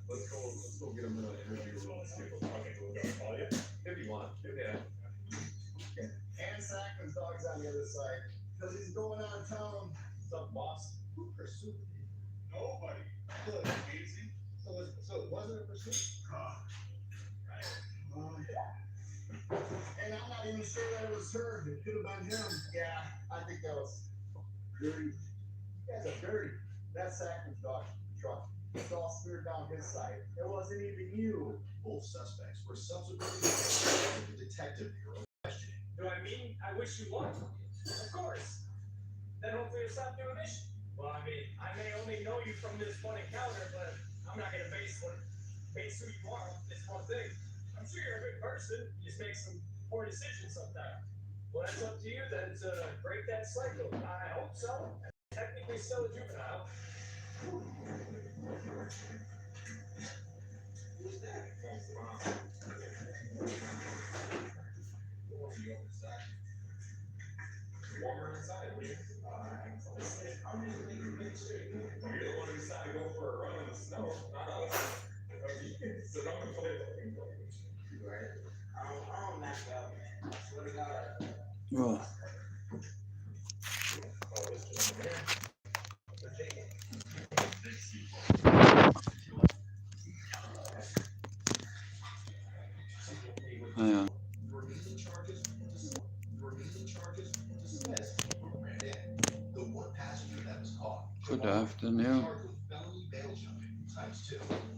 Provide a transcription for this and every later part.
Let's go get him in an interview room and see if we'll call you. If you want. Yeah. And Sackman's dog's on the other side. Because he's going on town. What's up, boss? Who pursued you? Nobody. Good, easy. So it wasn't a pursuit? Right. And I'm not even sure that it was her. It could have been him. Yeah, I think that was dirty. You guys are dirty. That's Sackman's dog truck. It's all smeared down his side. It wasn't even you. Both suspects were subsequently arrested by the detective bureau questioning. Do I mean I wish you luck? Of course. Then hopefully you'll stop doing this. Well, I mean, I may only know you from this one encounter, but I'm not gonna base who you are on this one thing. I'm sure you're a good person. You just make some poor decisions sometimes. Well, that's up to you then to break that cycle. I hope so. I'm technically still a juvenile. Who's that? Warmer inside, will you? I'm just making big shit. You're the one who decided to go for a run in the snow, not us. So don't complain about things like this. Right? I don't knock out, man. I swear to God. Well. Yeah. Good afternoon.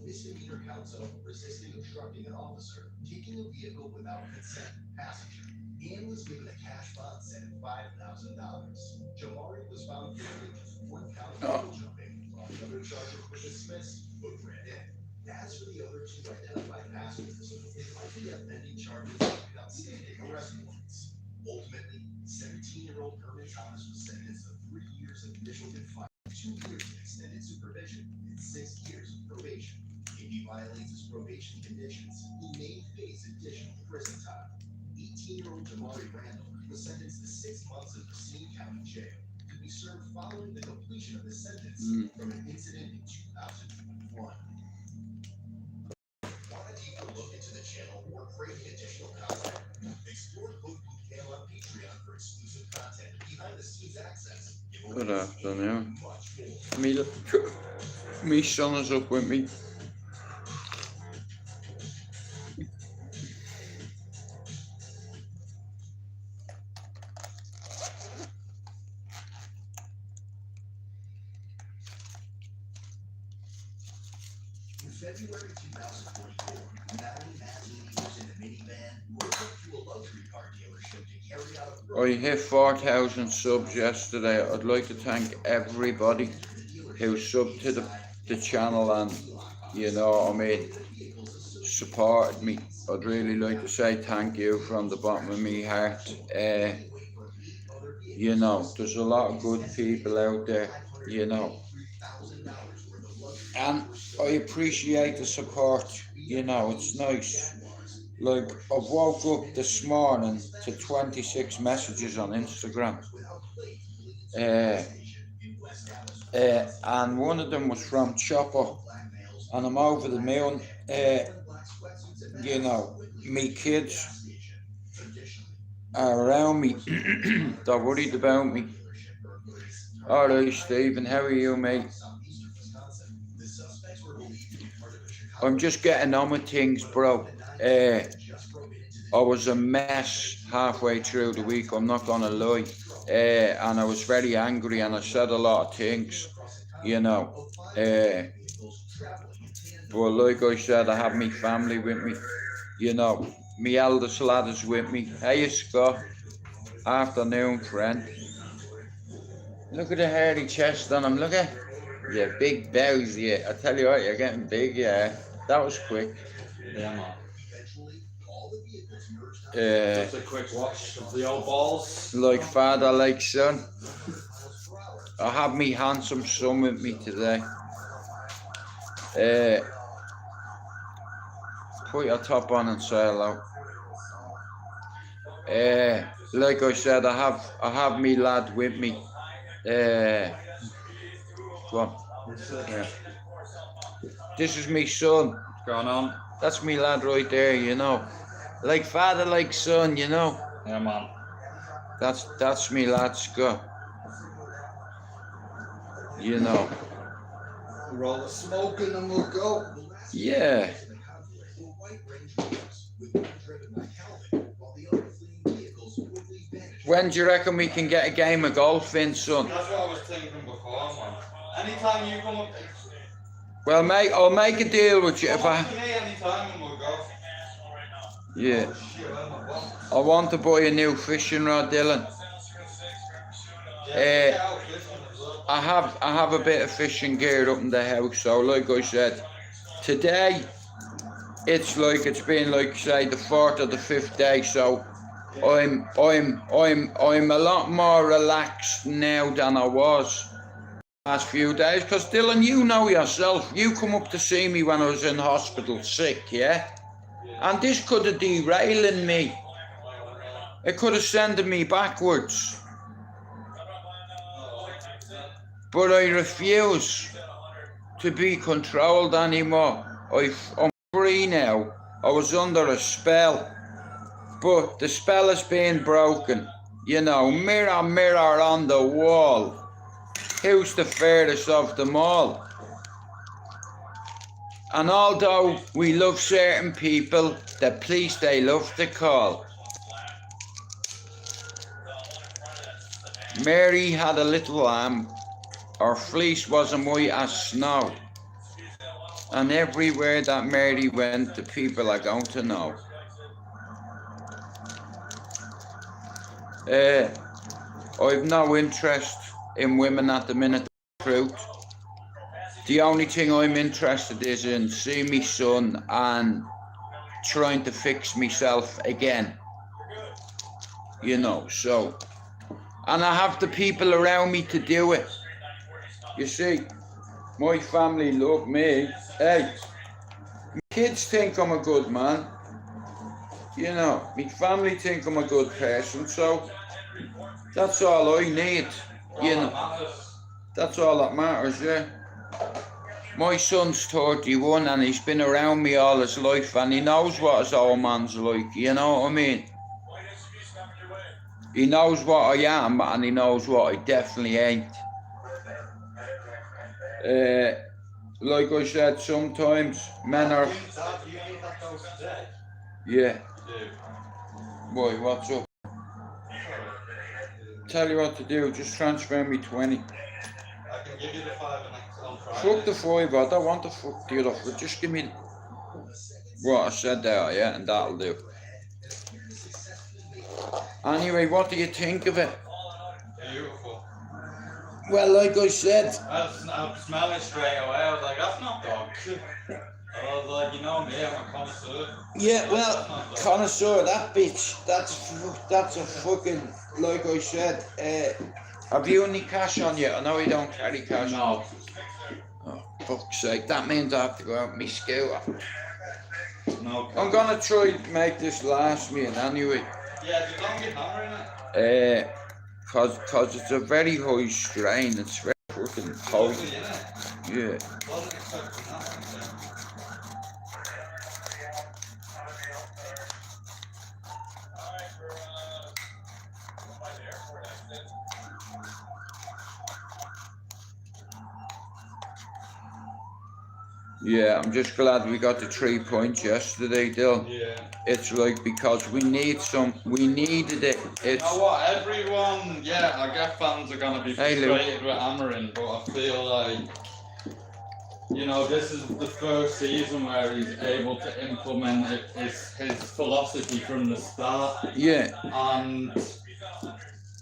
Misdemeanor counts of resisting obstructing an officer, taking a vehicle without consent, passenger, and was given a cash bond set at $5,000. Jamari was found guilty of just one count of vehicle jumping, while the other charges were dismissed but ran in. As for the other two identified passengers, they likely have pending charges with outstanding arrest warrants. Ultimately, 17-year-old Herman Thomas was sentenced to 3 years of initial confinement, 2 years of extended supervision, and 6 years of probation. If he violates his probation conditions, he may face additional prison time. 18-year-old Jamari Randall was sentenced to 6 months in Racine County Jail to be served following the completion of his sentence from an incident in 2021. Want a deeper look into the channel or creating additional content? Explore Book Bootcamp on Patreon for exclusive content, behind-the-scenes access. Good afternoon. Me son is up with me. In February 2024, Madeline Masley was in a minivan, rolled up to a luxury car dealership to carry out a I hit 4,000 subs yesterday. I'd like to thank everybody who subbed to the channel and, you know what I mean, supported me. I'd really like to say thank you from the bottom of my heart. You know, there's a lot of good people out there, you know, and I appreciate the support. You know, it's nice. Like, I woke up this morning to 26 messages on Instagram. And one of them was from Chopper. And I'm over the moon. You know, me kids are around me. They're worried about me. Alright, Stephen, how are you, mate? I'm just getting on with things, bro. I was a mess halfway through the week, I'm not gonna lie. And I was very angry and I said a lot of things, you know. But like I said, I have my family with me, you know. My eldest lad is with me. Hey, Scott. Afternoon, friend. Look at the hairy chest on him, look at. Yeah, big bells, yeah. I tell you what, you're getting big, yeah. That was quick. Yeah, man. Just a quick watch of the old balls. Like father, like son. I have me handsome son with me today. Put your top on and say hello. Like I said, I have me lad with me. Go on. Yeah. This is me son. What's going on? That's me lad right there, you know. Like father, like son, you know. Yeah, man. That's me lad Scott. You know. Roll the smoke and we'll go. Yeah. When do you reckon we can get a game of golf in, son? That's what I was thinking before, man. Anytime you come up, Well, mate, I'll make a deal with you if come I... up to me anytime and we'll go. Yeah. Oh, shit, where's my boss? I want to buy a new fishing rod, Dylan. Yeah, get out fishing as well. I have a bit of fishing gear up in the house, so like I said, today it's been like say the 4th or the 5th day, so I'm a lot more relaxed now than I was last few days, because Dylan, you know yourself, you come up to see me when I was in hospital sick, yeah? And this could have derailing me. It could have sent me backwards. But I refuse to be controlled anymore. I'm free now. I was under a spell. But the spell has been broken. You know, mirror, mirror on the wall. Who's the fairest of them all? And although we love certain people, the police they love to call. Mary had a little lamb. Her fleece wasn't white as snow. And everywhere that Mary went, the people are going to know. I've no interest in women at the minute, the truth. The only thing I'm interested is in seeing my son and trying to fix myself again. You know, so. And I have the people around me to do it. You see, my family love me. Hey, my kids think I'm a good man. You know, my family think I'm a good person, so that's all I need. You know, that's all that matters, yeah. My son's 31 and he's been around me all his life and he knows what his old man's like, you know what I mean? He knows what I am and he knows what I definitely ain't. Like I said, sometimes men are... Yeah. Boy, what's up? Tell you what to do, just transfer me 20. I can give you the 5 on Friday. Fuck the 5, I don't want to fuck the other, but just give me what I said there, yeah, and that'll do. Anyway, what do you think of it? Beautiful. Well, like I said... I smell it straight away, I was like, that's not dog. I was like, you know me, I'm a connoisseur. Yeah, well, connoisseur, that bitch, that's a fucking, like I said, have you any cash on you? I know you don't carry cash. No. Oh, fuck's sake, that means I have to go out with my scooter. No. I'm gonna try to make this last me anyway. Yeah, you don't get hammer in it. Cause it's a very high strain, it's very fucking cold. Yeah. Wasn't expecting that. Yeah, I'm just glad we got the 3 points yesterday, Dill. Yeah. It's like, because we needed it. It's... You know what, everyone, yeah, I guess fans are going to be frustrated with hammering, but I feel like, you know, this is the first season where he's able to implement his philosophy from the start. Yeah. And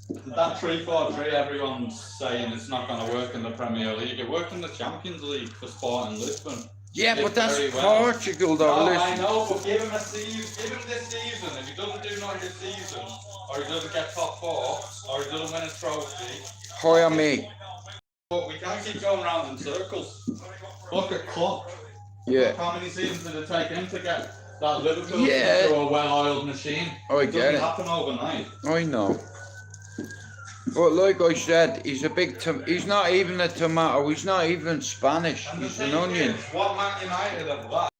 that 3-4-3, everyone's saying it's not going to work in the Premier League. It worked in the Champions League for Sporting Lisbon. Yeah, but that's Portugal though. No, Listen. I know, but give him a season. Give him this season. If he doesn't do nothing this season, or he doesn't get top 4, or he doesn't win a trophy, Hire me. but we can't keep going round in circles. Look at Klopp. Yeah. Look how many seasons did it take him to get that Liverpool Yeah. into a well-oiled machine? I It get doesn't it. happen overnight. I know. But like I said, he's a big. He's not even a tomato. He's not even Spanish. And the He's an thing onion. is, what Man United have lacked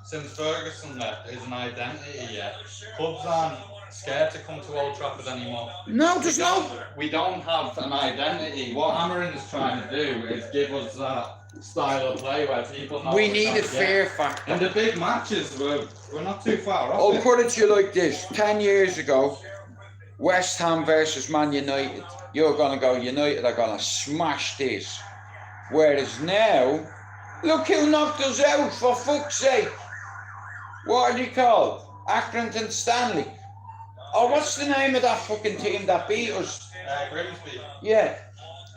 since Ferguson left is an identity. Yeah, clubs aren't scared to come to Old Trafford anymore. No, there's no. We don't have an identity. What Amarin is trying to do is give us that style of play where people know. We need a fear factor. And the big matches, we're not too far off. I'll put it to you like this: 10 years ago, West Ham versus Man United. You're gonna go. United are gonna smash this. Whereas now, look who knocked us out, for fuck's sake. What are they called? Accrington Stanley. Oh, what's the name of that fucking team that beat us? Grimsby. Yeah.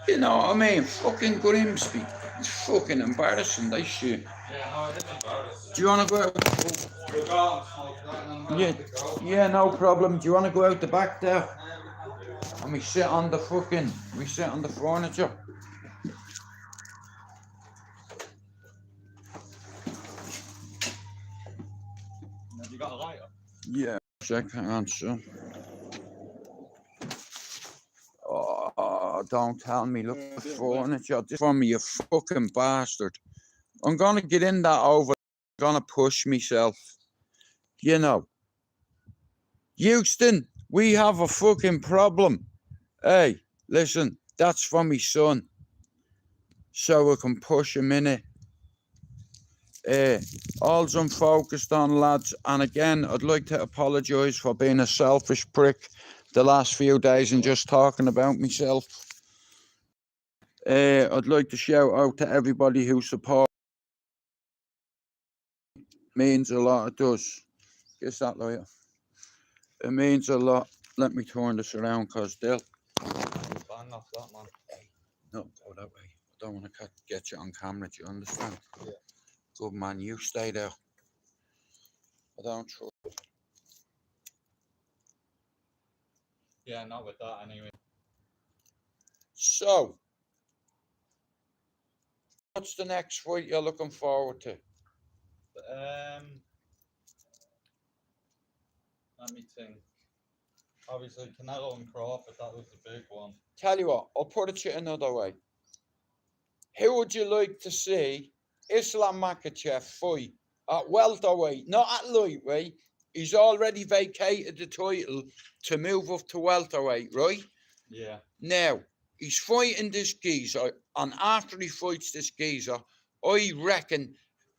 You know what I mean? Fucking Grimsby. It's fucking embarrassing, they shit. Yeah, no, it is embarrassing. Do you want to go out? We'll go out and smoke that and then we'll have to go. Yeah, no problem. Do you want to go out the back there? And we sit on the furniture. Have you got a lighter? Yeah, second answer. Oh, don't tell me, look at the furniture. This for me, you fucking bastard. I'm gonna get in that over. I'm gonna push myself. You know. Houston, we have a fucking problem. Hey, listen, that's for me son. So we can push him in it. All I'm focused on, lads, and again, I'd like to apologise for being a selfish prick the last few days and just talking about myself. I'd like to shout out to everybody who supports. Means a lot, it does. Guess that, lawyer. It means a lot. Let me turn this around, because they'll... Bang off that, man. No, go that way. I don't want to get you on camera, do you understand? Yeah. Good man, you stay there. I don't trust. Yeah, not with that anyway. So, what's the next fight you're looking forward to? Let me think. Obviously, Canelo and Crawford, that was the big one. Tell you what, I'll put it to you another way. Who would you like to see Islam Makhachev fight at welterweight, not at lightweight? He's already vacated the title to move up to welterweight, right? Yeah. Now, he's fighting this geezer, and after he fights this geezer, I reckon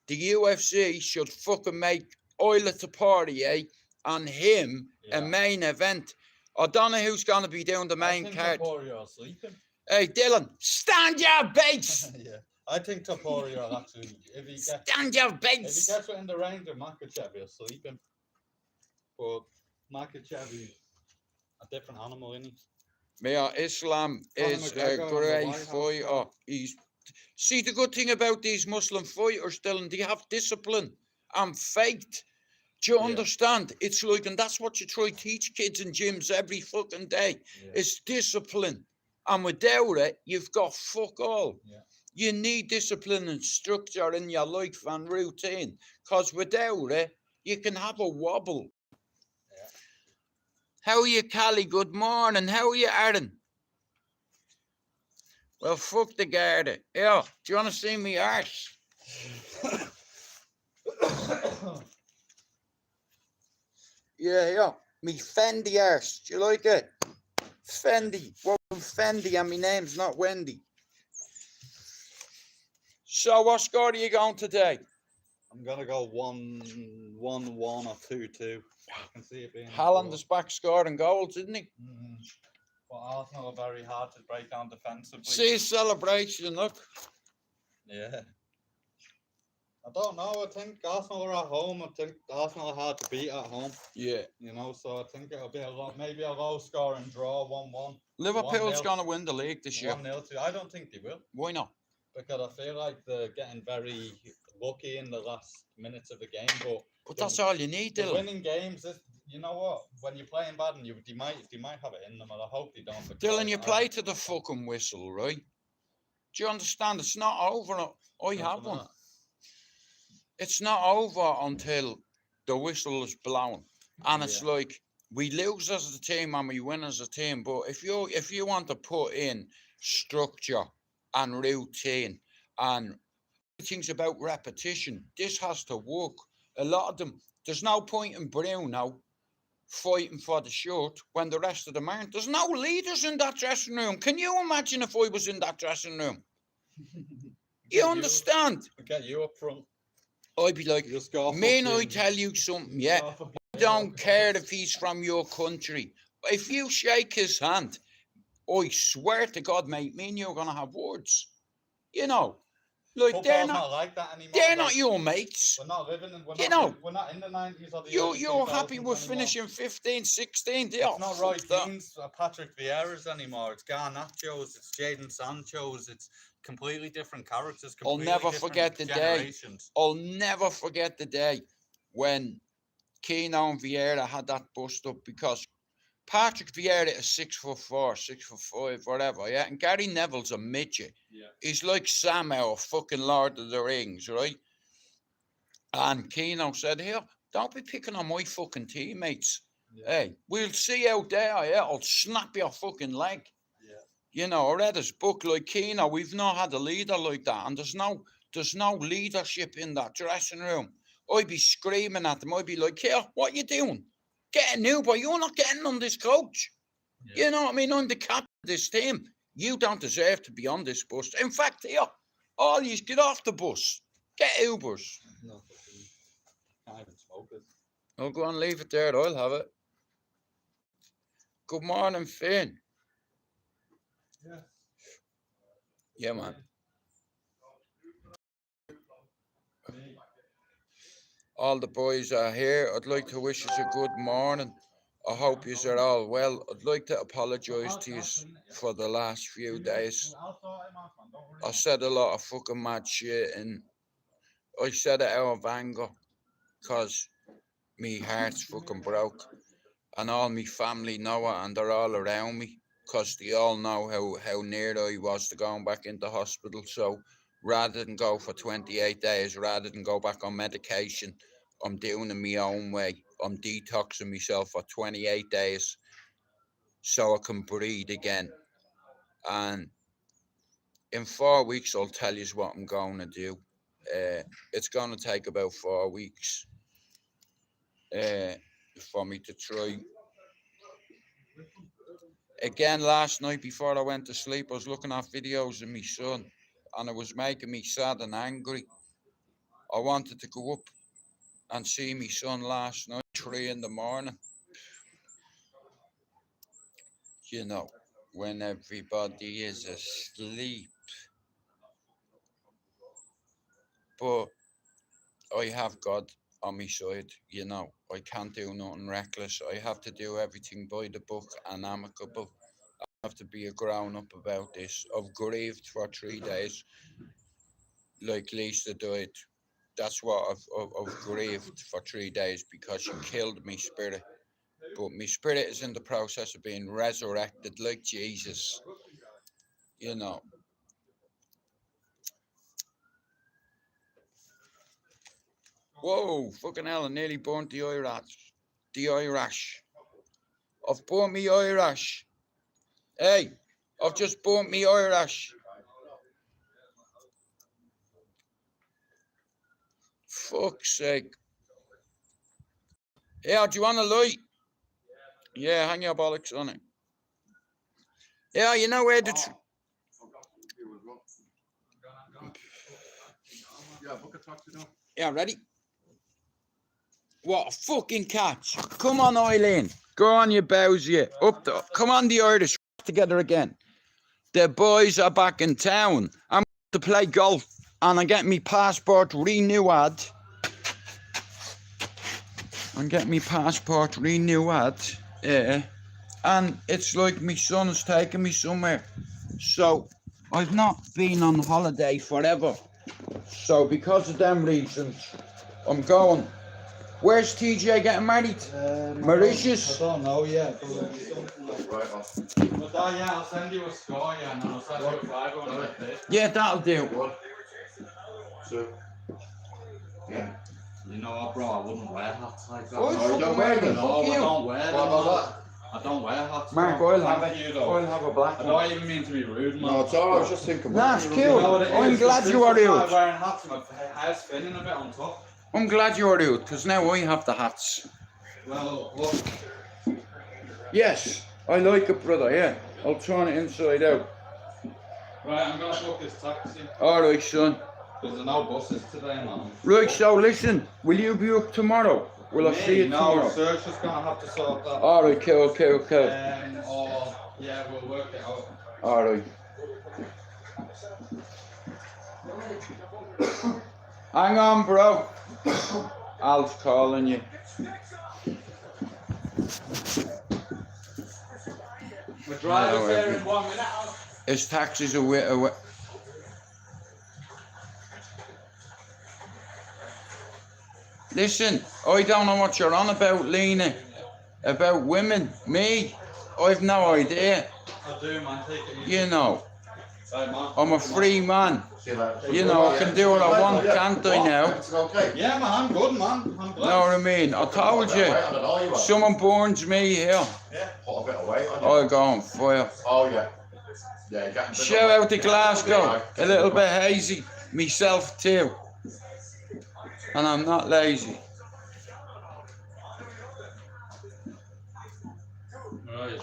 the UFC should fucking make Oila Taporia and him a main event. I don't know who's going to be doing the main card. Taporia sleeping. Hey, Dylan, stand your base! Yeah. I think Taporia will actually, stand your base! If he gets in the range of Makhachev, he'll sleep him. But Makhachev is a different animal, isn't he? Yeah, Islam is a great fighter. See, the good thing about these Muslim fighters, Dylan, they have discipline and faith. Do you understand? It's like, and that's what you try to teach kids in gyms every fucking day. Yeah. It's discipline. And without it, you've got fuck all. Yeah. You need discipline and structure in your life and routine. Because without it, you can have a wobble. Yeah. How are you, Callie? Good morning. How are you, Aaron? Well, fuck the Garda. Yeah, do you want to see me arse? Yeah. Me Fendi arse. Do you like it? Fendi. Well, I'm Fendi and my name's not Wendy. So what score are you going today? I'm going to go 1-1 or 2-2. I can see it being... Haaland is back scoring goals, isn't he? Mm-hmm. But Arsenal are very hard to break down defensively. See his celebration, look. Yeah. I don't know. I think Arsenal are at home. I think Arsenal are hard to beat at home. Yeah. You know, so I think it'll be maybe a low scoring draw, 1-1. Liverpool's going to win the league this year. 1-0 too. I don't think they will. Why not? Because I feel like they're getting very lucky in the last minutes of the game. But that's all you need, Dylan. Winning games, you know what? When you're playing bad, and they might have it in them, and I hope they don't. Dylan, you play to the fucking whistle, right? Do you understand? It's not over. I have one. It's not over until the whistle is blown. And it's like, we lose as a team and we win as a team. But if you want to put in structure and routine and things about repetition, this has to work. A lot of them, there's no point in Bruno fighting for the shirt when the rest of them aren't. There's no leaders in that dressing room. Can you imagine if I was in that dressing room? You understand? Get you up front. I'd be like, man, I tell you something, yeah. I don't care if he's from your country. If you shake his hand, I swear to God, mate, me and you are going to have words. You know, like Football's not like that anymore. They're not your mates. We're not living in, we're not in the 90s or the You're happy with finishing 15, 16. It's not Roy Keane's or Patrick Vieira's anymore. It's Garnacho's, it's Jadon Sancho's, it's completely different characters. I'll never forget the day. I'll never forget the day when Keane and Vieira had that bust up, because Patrick Vieira is 6'4", 6'5", whatever, yeah. And Gary Neville's a midget. Yeah. He's like Sam out of fucking Lord of the Rings, right? And Keane said, "Here, don't be picking on my fucking teammates. Yeah. Hey, we'll see out there, yeah. I'll snap your fucking leg." Yeah. You know, I read his book, like Keane, we've not had a leader like that, and there's no leadership in that dressing room. I'd be screaming at them. I'd be like, "Here, what you doing? Get a new boy. You're not getting on this coach." Yeah. You know what I mean? I'm the captain of this team. You don't deserve to be on this bus. In fact, here, all you get off the bus. Get Ubers. No, can't even smoke it. I'll go and leave it there. I'll have it. Good morning, Finn. Yeah. Yeah, man. All the boys are here. I'd like to wish you a good morning. I hope you are all well. I'd like to apologise to you for the last few days. I said a lot of fucking mad shit, and I said it out of anger because me heart's fucking broke, and all my family know it, and they're all around me because they all know how near I was to going back into hospital. So rather than go for 28 days, rather than go back on medication, I'm doing it my own way. I'm detoxing myself for 28 days so I can breathe again. And in 4 weeks, I'll tell you what I'm going to do. It's going to take about 4 weeks for me to try. Again, last night before I went to sleep, I was looking at videos of my son, and it was making me sad and angry. I wanted to go up and see my son last night, 3 in the morning. You know, when everybody is asleep. But I have God on my side, you know. I can't do nothing reckless. I have to do everything by the book and amicable. I have to be a grown-up about this. I've grieved for 3 days, like Lisa died. That's what I've grieved for 3 days, because she killed my spirit. But my spirit is in the process of being resurrected like Jesus. You know. Whoa, fucking hell, I nearly burnt the Irish. The Irish. I've burnt me Irish. Hey, I've just burnt me Irish. Fuck's sake. Yeah, do you want a light? Yeah, hang your bollocks on it. Yeah, you know where the... Yeah, ready? What a fucking catch. Come on, Eileen. Go on, you Bowser. Come on, the Irish. Together again. The boys are back in town. I'm to play golf, and I get me passport renewed. Yeah. And it's like my son's taking me somewhere. So I've not been on holiday forever. So because of them reasons, I'm going. Where's TJ getting married? Mauritius? I don't know yet. But yeah, I'll send you a score, yeah, and I'll send you a 5 on it. Yeah, that'll do. So, yeah. You know what, bro? I wouldn't wear hats like that. Oh, No, you don't wear them? no, Fuck I you. don't wear them. What about I don't wear hats. Mark, bro. I'll have Thank it. you, though. I'll have a black I one. don't even mean to be rude, man. No, it's alright, I was just thinking. Nah, it's You cool. know what it I'm is? glad This you are is why out. wearing hats and my hair's spinning a bit on top. I'm glad you're out, because now I have the hats. Well, look. Yes, I like it, brother, yeah. I'll turn it inside out. Right, I'm gonna book this taxi. Alright, son. Because there are no buses today, man. Right, so listen, will you be up tomorrow? Will I see you No, tomorrow? Serge just gonna have to sort that. Alright, cool. Or, yeah, we'll work it out. Alright. Hang on, bro. Al's calling you. We're driving No, there in 1 minute. His taxi's away. Listen, I don't know what you're on about, Lena. About women. Me? I've no idea. I do, man. Take it easy. You know, Right, man. I'm a free man. See you later. You know, I can do what I want, can't I now? It's okay. Yeah, man. I'm good, man. I'm glad. Know what I mean? I told you. Someone burns me here, Yeah. Put a bit of weight on you. I go on fire. Oh, yeah. Yeah, getting Shout out to Glasgow. A little bit hazy. Myself too. And I'm not lazy. Right.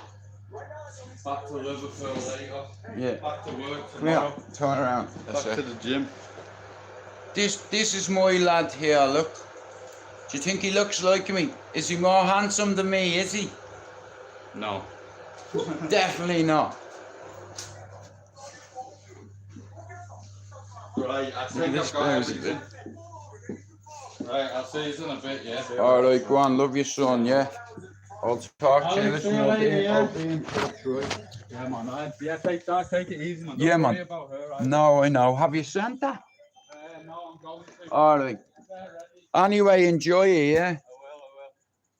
Back to Liverpool later. Yeah. Back to work Come here. tomorrow. Turn around. That's Back to it. the gym. This is my lad here, look. Do you think he looks like me? Is he more handsome than me, is he? No. Definitely not. Right, I think This I've got guy's a everything. Right, I'll see you in a bit, yeah? Alright, go on, love your son, yeah? I'll talk to you. I'll Listen, see you I'll be later, yeah. in touch, right? Yeah, man. Take it easy, man. Yeah, Don't man. worry about her, right? No, I know. Have you sent that? No, I'm going to. Alright. Ready? Anyway, enjoy it, yeah? I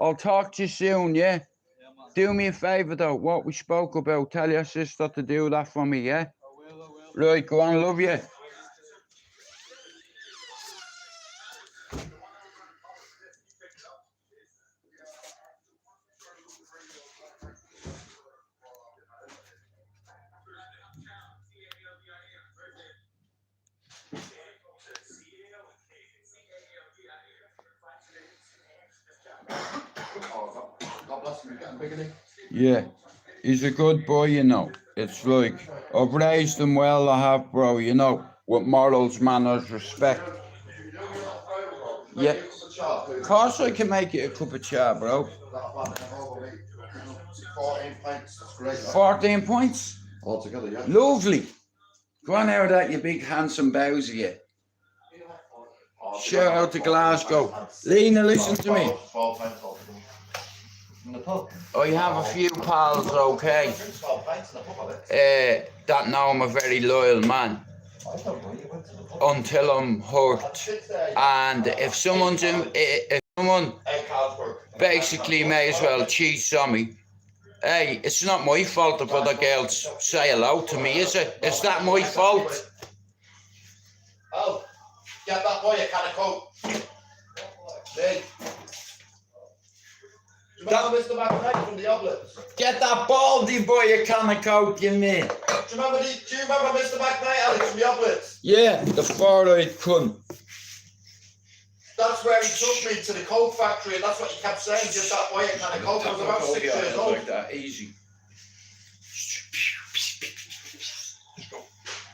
will. I'll talk to you soon, yeah? Yeah, man. Do me a favour though, what we spoke about, tell your sister to do that for me, yeah? I will. Right, go on, love you. God bless him, he's getting bigger. Yeah, he's a good boy, you know. It's like, I've raised him well, I have, bro, you know, with morals, manners, respect. Yeah. Of course I can make it a cup of chai, bro. 14 pints, that's great. 14 points? Altogether, yeah. Lovely. Go on out of that, you big handsome bowser, you. Shout out to Glasgow. Lena, listen to me. 12 pints altogether. In the pub? I have a few pals, okay, 12 pints in the pub, of it. that know I'm a very loyal man I don't know, you went to the pub. until I'm hurt. And if someone basically may as well cheats on me, hey, it's not my fault if other girls say hello to me, is it? Is that my fault? Oh, get that boy a can of Coke. Hey. Do you remember Mr. McKnight from the Oblets? Get that baldy boy a can of Coke, you mean? Do you remember Mr. McKnight, Alex, from the Oblets? Yeah, the four-eyed cunt. That's where he took me to the Coke factory, and that's what he kept saying, just that boy a can of Coke. I was about 6 years old. Like that, easy.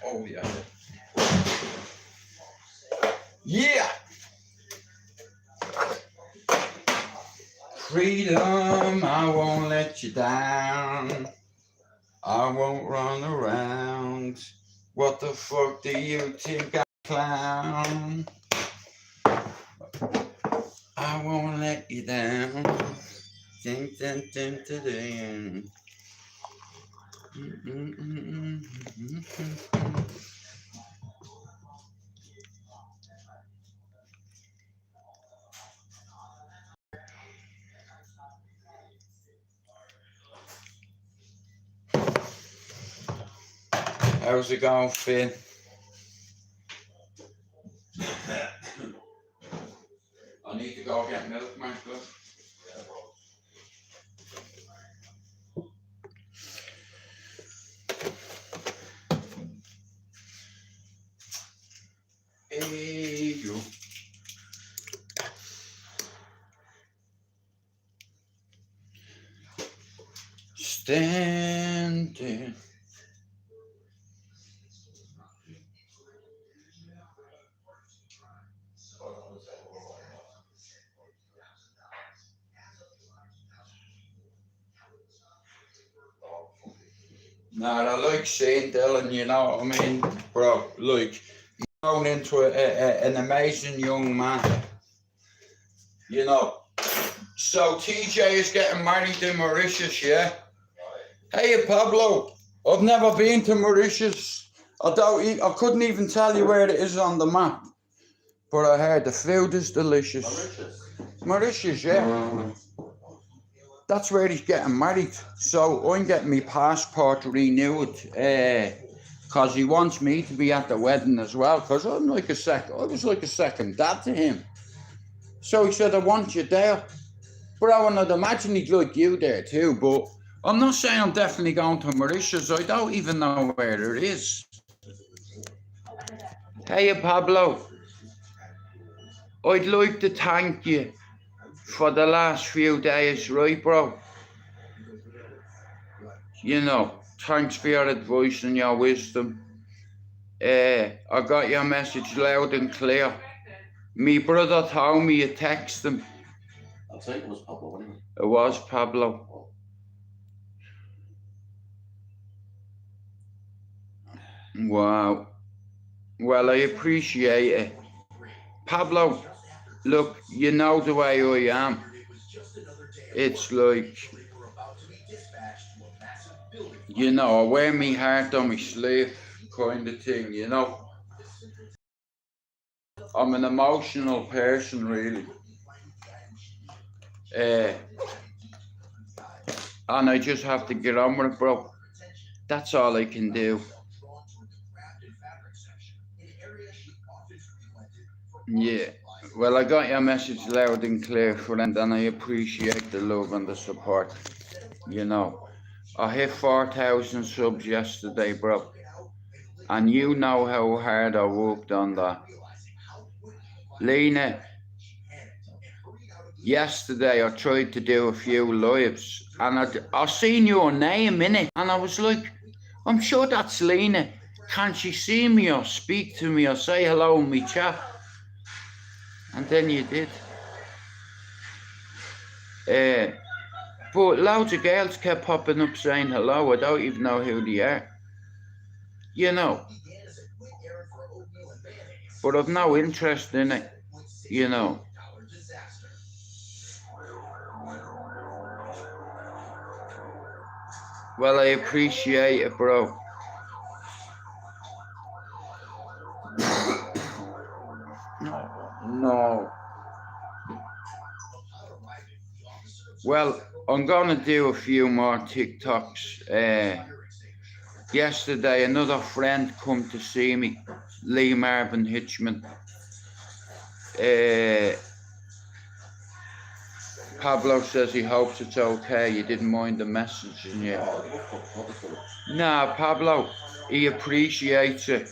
Oh yeah. Yeah. Freedom, I won't let you down. I won't run around. What the fuck do you think I'm clown? I won't let you down. Dun, dun, dun, dun, dun. How's it going, Finn? need to go get milk, man. Look. Hey, you. Standing. Nah, I like saying Dylan, you know what I mean, bro? Like, you're going into an amazing young man, you know. So TJ is getting married in Mauritius, yeah? Hey, Pablo, I've never been to Mauritius. I couldn't even tell you where it is on the map, but I heard the food is delicious. Mauritius, yeah. That's where he's getting married. So I'm getting my passport renewed, cause he wants me to be at the wedding as well. Cause I was like a second dad to him. So he said, I want you there. Bro, and I'd imagine he'd like you there too. But I'm not saying I'm definitely going to Mauritius. I don't even know where it is. Hey, Pablo. I'd like to thank you for the last few days, right, bro? You know, thanks for your advice and your wisdom. I got your message loud and clear. Me brother told me you text him. I'll say it was Pablo anyway. It was Pablo. Wow. Well, I appreciate it. Pablo, look, you know the way I am. It's like, you know, I wear my heart on my sleeve kind of thing, you know. I'm an emotional person, really. And I just have to get on with it, bro. That's all I can do. Yeah. Well, I got your message loud and clear, friend, and I appreciate the love and the support. You know, I hit 4,000 subs yesterday, bro. And you know how hard I worked on that. Lena, yesterday I tried to do a few lives, and I seen your name in it, and I was like, I'm sure that's Lena. Can she see me or speak to me or say hello in my chat? And then you did. But loads of girls kept popping up saying hello. I don't even know who they are. You know. But I've no interest in it. You know. Well, I appreciate it, bro. No. Well, I'm gonna do a few more TikToks. Yesterday, another friend come to see me, Lee Marvin Hitchman. Pablo says he hopes it's okay. You didn't mind the messaging yet. Nah, Pablo, he appreciates it.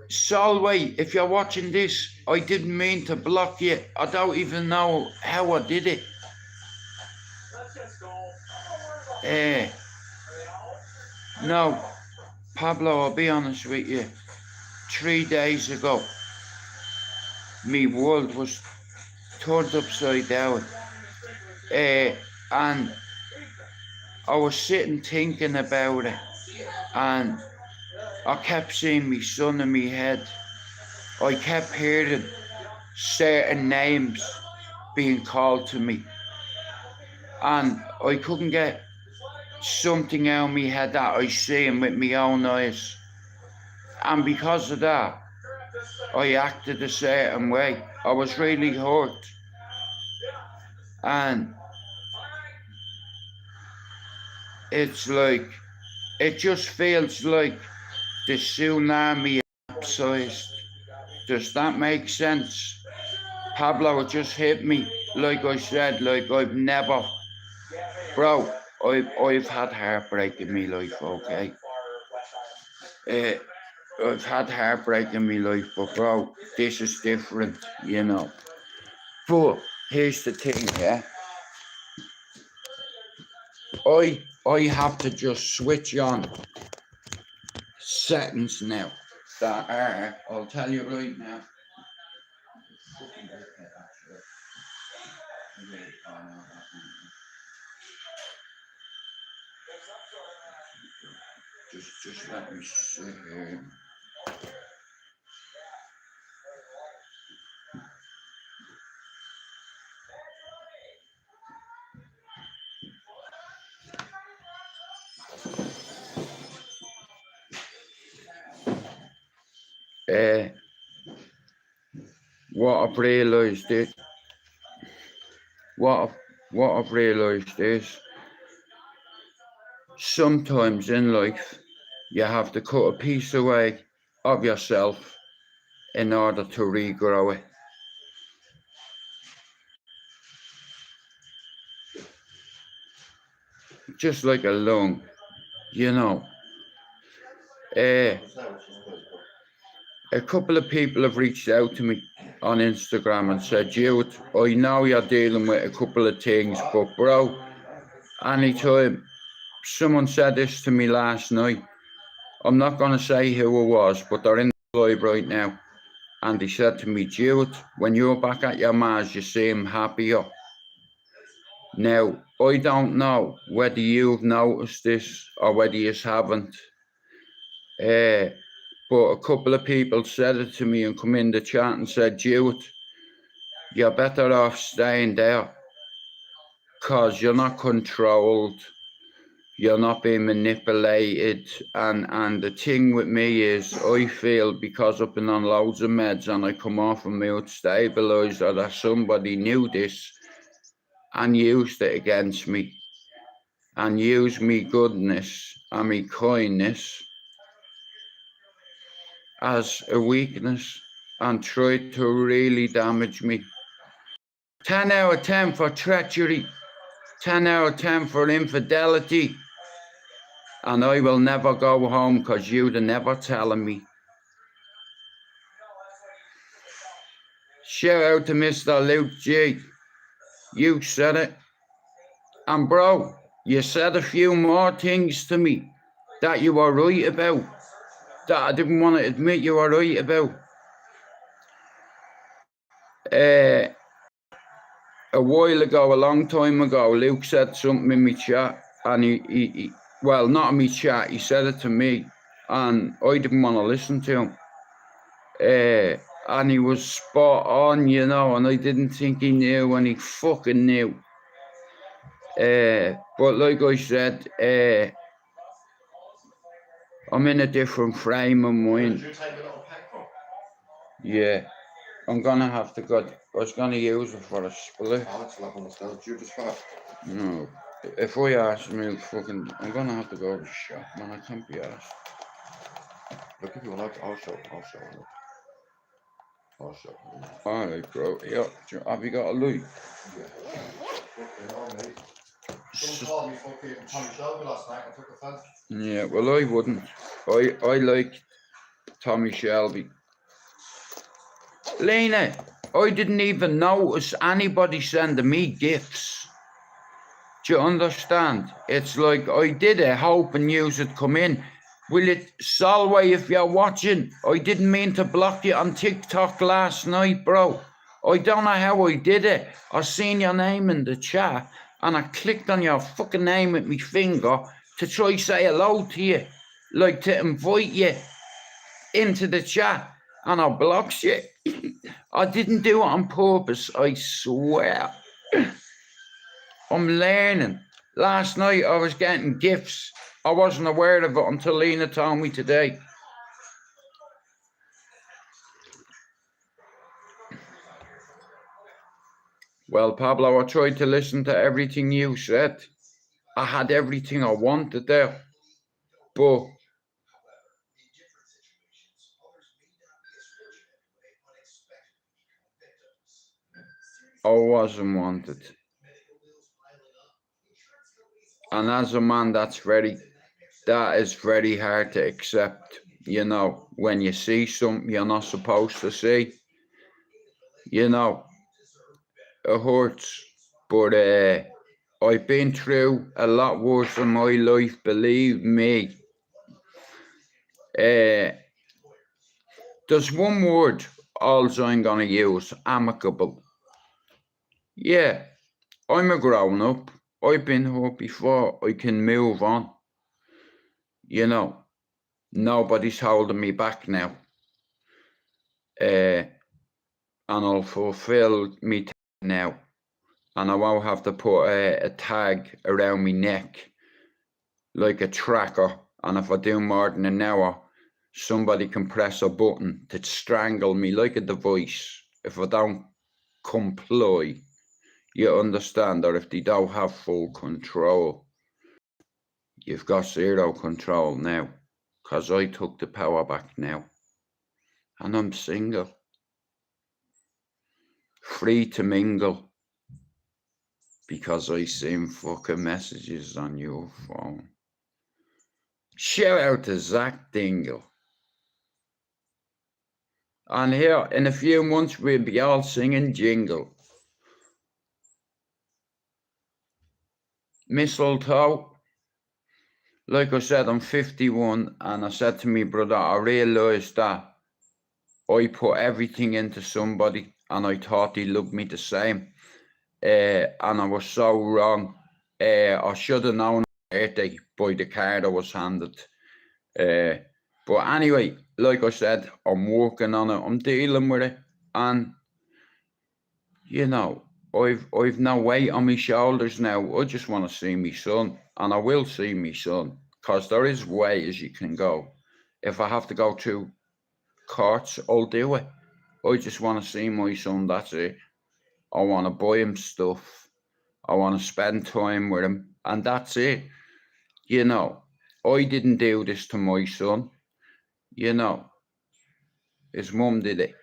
Solway, if you're watching this, I didn't mean to block you. I don't even know how I did it. No, Pablo, I'll be honest with you. 3 days ago, my world was turned upside down. And I was sitting thinking about it, and I kept seeing my son in my head. I kept hearing certain names being called to me, and I couldn't get something out of my head that I seen with my own eyes. And because of that, I acted a certain way. I was really hurt. And it's like, it just feels like the tsunami capsized. Does that make sense? Pablo, it just hit me. Like I said, like I've never, bro, I've had heartbreak in my life, okay? I've had heartbreak in my life, but bro, this is different, you know. But here's the thing, yeah. I have to just switch on settings now that are, I'll tell you right now. Just let me see. What I've realised is, what I've realised is, sometimes in life, you have to cut a piece away of yourself in order to regrow it. Just like a lung, you know. A couple of people have reached out to me on Instagram and said, Jude, I know you're dealing with a couple of things, but bro, anytime someone said this to me last night, I'm not going to say who it was, but they're in the live right now. And he said to me, Jude, when you're back at your ma's, you seem happier. Now, I don't know whether you've noticed this or whether you haven't. But a couple of people said it to me and come in the chat and said, Jude, you're better off staying there because you're not controlled. You're not being manipulated, and the thing with me is I feel because I've been on loads of meds and I come off a mood stabilizer that somebody knew this and used it against me and used me goodness and me kindness as a weakness and tried to really damage me. 10 out of 10 for treachery, 10 out of 10 for infidelity. And I will never go home because you'd have never telling me. Shout out to Mr. Luke G. You said it. And bro, you said a few more things to me that you were right about, that I didn't want to admit you were right about. A while ago, a long time ago, Luke said something in my chat, and he well, not in my chat, he said it to me, and I didn't want to listen to him. And he was spot on, you know, and I didn't think he knew, and he fucking knew. But like I said, I'm in a different frame of mind. Did you take a little pack from? Yeah, I'm gonna have to go. I was gonna use it for a split. Oh, that's lovely. That's Judas first. No, if I ask me, fucking, I'm gonna have to go to the shop, man. I can't be asked. Look, if you want, I'll show you. Alright, bro. Yeah, have you got a light? Someone called me fucking Tommy Shelby last night. I took offence. Yeah, well, I wouldn't. I like Tommy Shelby. Lena, I didn't even notice anybody sending me gifts. Do you understand? It's like I did it hoping yous would come in. Will it, Solway, if you're watching, I didn't mean to block you on TikTok last night, bro. I don't know how I did it. I seen your name in the chat and I clicked on your fucking name with my finger to try say hello to you, like to invite you into the chat, and I blocked you. I didn't do it on purpose, I swear. I'm learning. Last night I was getting gifts. I wasn't aware of it until Lena told me today. Well, Pablo, I tried to listen to everything you said. I had everything I wanted there, but I wasn't wanted. And as a man, that is very hard to accept, you know, when you see something you're not supposed to see, you know, it hurts. But I've been through a lot worse in my life, believe me. There's one word also I'm gonna use, amicable. Yeah, I'm a grown up. I've been hurt before. I can move on. You know, nobody's holding me back now. And I'll fulfill me now. And I won't have to put a tag around my neck like a tracker. And if I do more than an hour, somebody can press a button to strangle me like a device if I don't comply. You understand? Or if they don't have full control. You've got zero control now, because I took the power back now. And I'm single. Free to mingle. Because I seen fucking messages on your phone. Shout out to Zach Dingle. And here, in a few months, we'll be all singing Jingle. Mistletoe. Like I said, I'm 51, and I said to me brother, I realised that I put everything into somebody, and I thought he loved me the same. And I was so wrong. I should have known birthday by the card I was handed. But anyway, like I said, I'm working on it. I'm dealing with it, and you know, I've no weight on my shoulders now. I just want to see my son, and I will see my son, because there is ways you can go. If I have to go to courts, I'll do it. I just want to see my son. That's it. I want to buy him stuff. I want to spend time with him, and that's it. You know, I didn't do this to my son. You know, his mum did it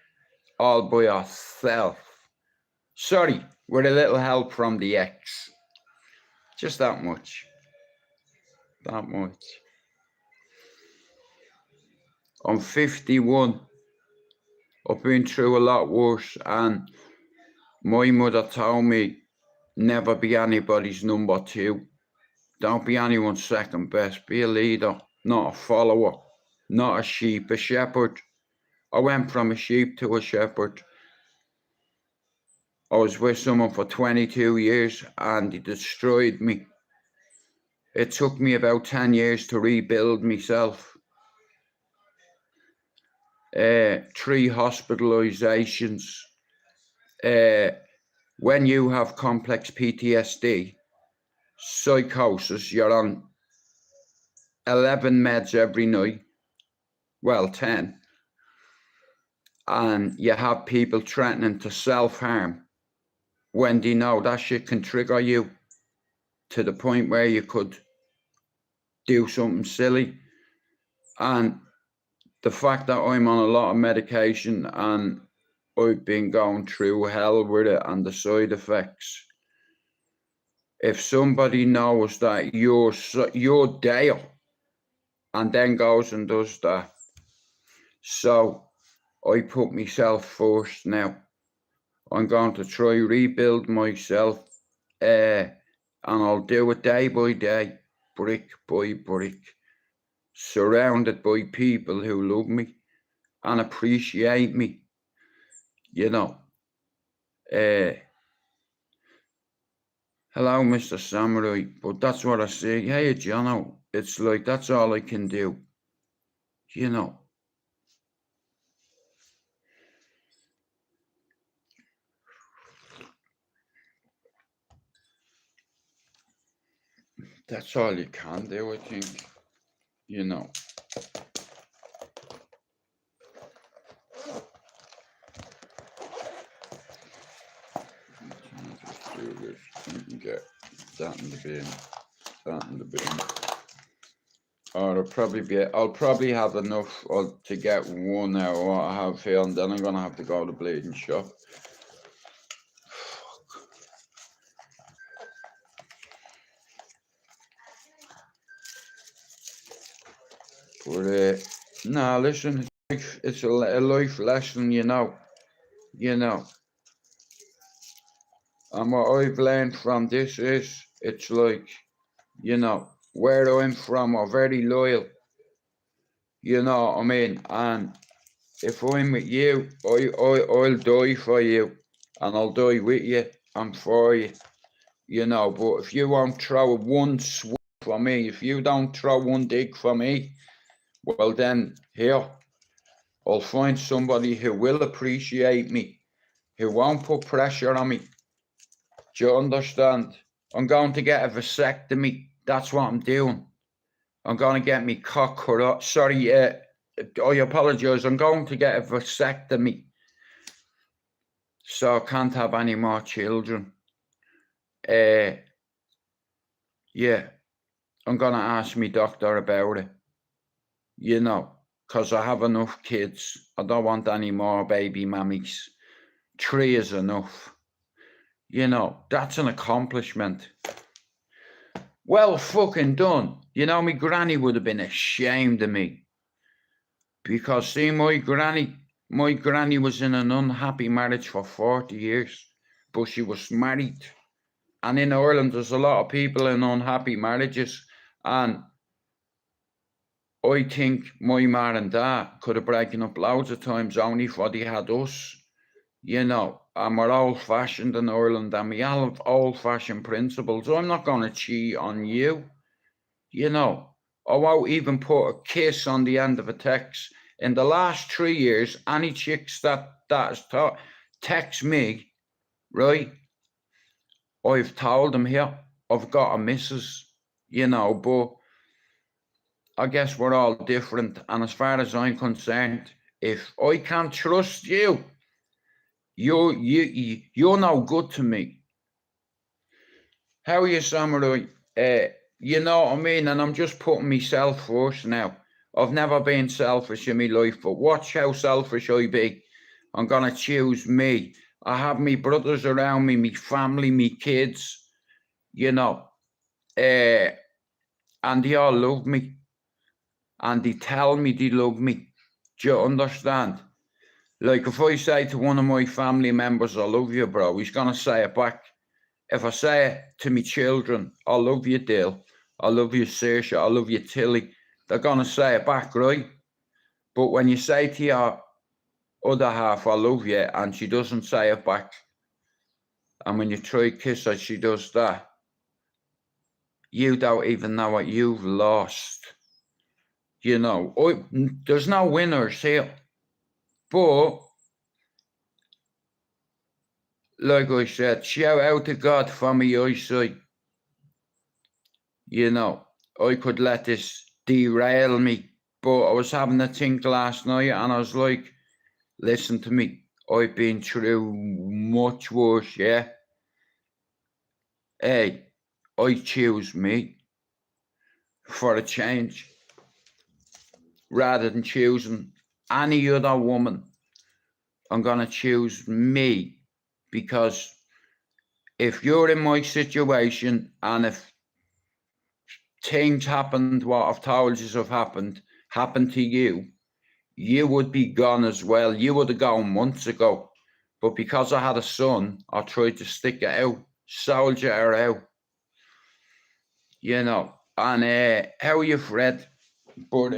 all by herself. Sorry, with a little help from the ex. Just that much. That much. I'm 51. I've been through a lot worse, and my mother told me never be anybody's number two. Don't be anyone's second best. Be a leader, not a follower, not a sheep, a shepherd. I went from a sheep to a shepherd. I was with someone for 22 years and he destroyed me. It took me about 10 years to rebuild myself. 3 hospitalizations. When you have complex PTSD, psychosis, you're on 11 meds every night. Well, 10. And you have people threatening to self-harm when they know that shit can trigger you to the point where you could do something silly. And the fact that I'm on a lot of medication and I've been going through hell with it and the side effects. If somebody knows that you're there and then goes and does that. So I put myself first now. I'm going to try rebuild myself, and I'll do it day by day, brick by brick, surrounded by people who love me and appreciate me, you know. Hello, Mr. Samurai, but that's what I say. Hey, Jono, it's like that's all I can do, you know. That's all you can do, I think, you know. Just do this and get that in the bin. starting to be. Or I'll probably have enough to get one out of what I have here, and then I'm gonna have to go to the bleeding shop. But nah, listen, it's a life lesson, you know. And what I've learned from this is, it's like, where I'm from are very loyal. You know what I mean? And if I'm with you, I'll die for you, and I'll die with you and for you. But if you won't throw one swing for me, if you don't throw one dig for me, well then, here, I'll find somebody who will appreciate me, who won't put pressure on me. Do you understand? I'm going to get a vasectomy. That's what I'm doing. I'm going to get me cock cut off. Sorry, I apologise. I'm going to get a vasectomy, so I can't have any more children. Yeah, I'm going to ask my doctor about it. Because I have enough kids. I don't want any more baby mammies. 3 is enough. That's an accomplishment. Well fucking done. My granny would have been ashamed of me. Because, see, my granny was in an unhappy marriage for 40 years. But she was married. And in Ireland, there's a lot of people in unhappy marriages. And I think my ma and dad could have broken up loads of times only for they had us. And we're old-fashioned in Ireland, and we have old-fashioned principles. I'm not going to cheat on you. I won't even put a kiss on the end of a text. In the last 3 years, any chicks that has text me, right, I've told them here, I've got a missus, but I guess we're all different. And as far as I'm concerned, if I can't trust you, you're no good to me. How are you, Samurai? You know what I mean? And I'm just putting myself first now. I've never been selfish in my life, but watch how selfish I be. I'm going to choose me. I have me brothers around me, me family, me kids, and they all love me. And they tell me they love me. Do you understand? Like, if I say to one of my family members, I love you, bro, he's going to say it back. If I say it to me children, I love you, Dale, I love you, Saoirse, I love you, Tilly, they're going to say it back, right? But when you say to your other half, I love you, and she doesn't say it back, and when you try to kiss her, she does that, you don't even know what you've lost. There's no winners here. But, like I said, shout out to God for my eyesight. I could let this derail me. But I was having a think last night, and I was like, listen to me. I've been through much worse, yeah? Hey, I choose me for a change. Rather than choosing any other woman, I'm going to choose me, because if you're in my situation and if things happened, what I've told you have happened to you, you would be gone as well. You would have gone months ago. But because I had a son, I tried to stick it out, soldier it out. And how are you, Fred? But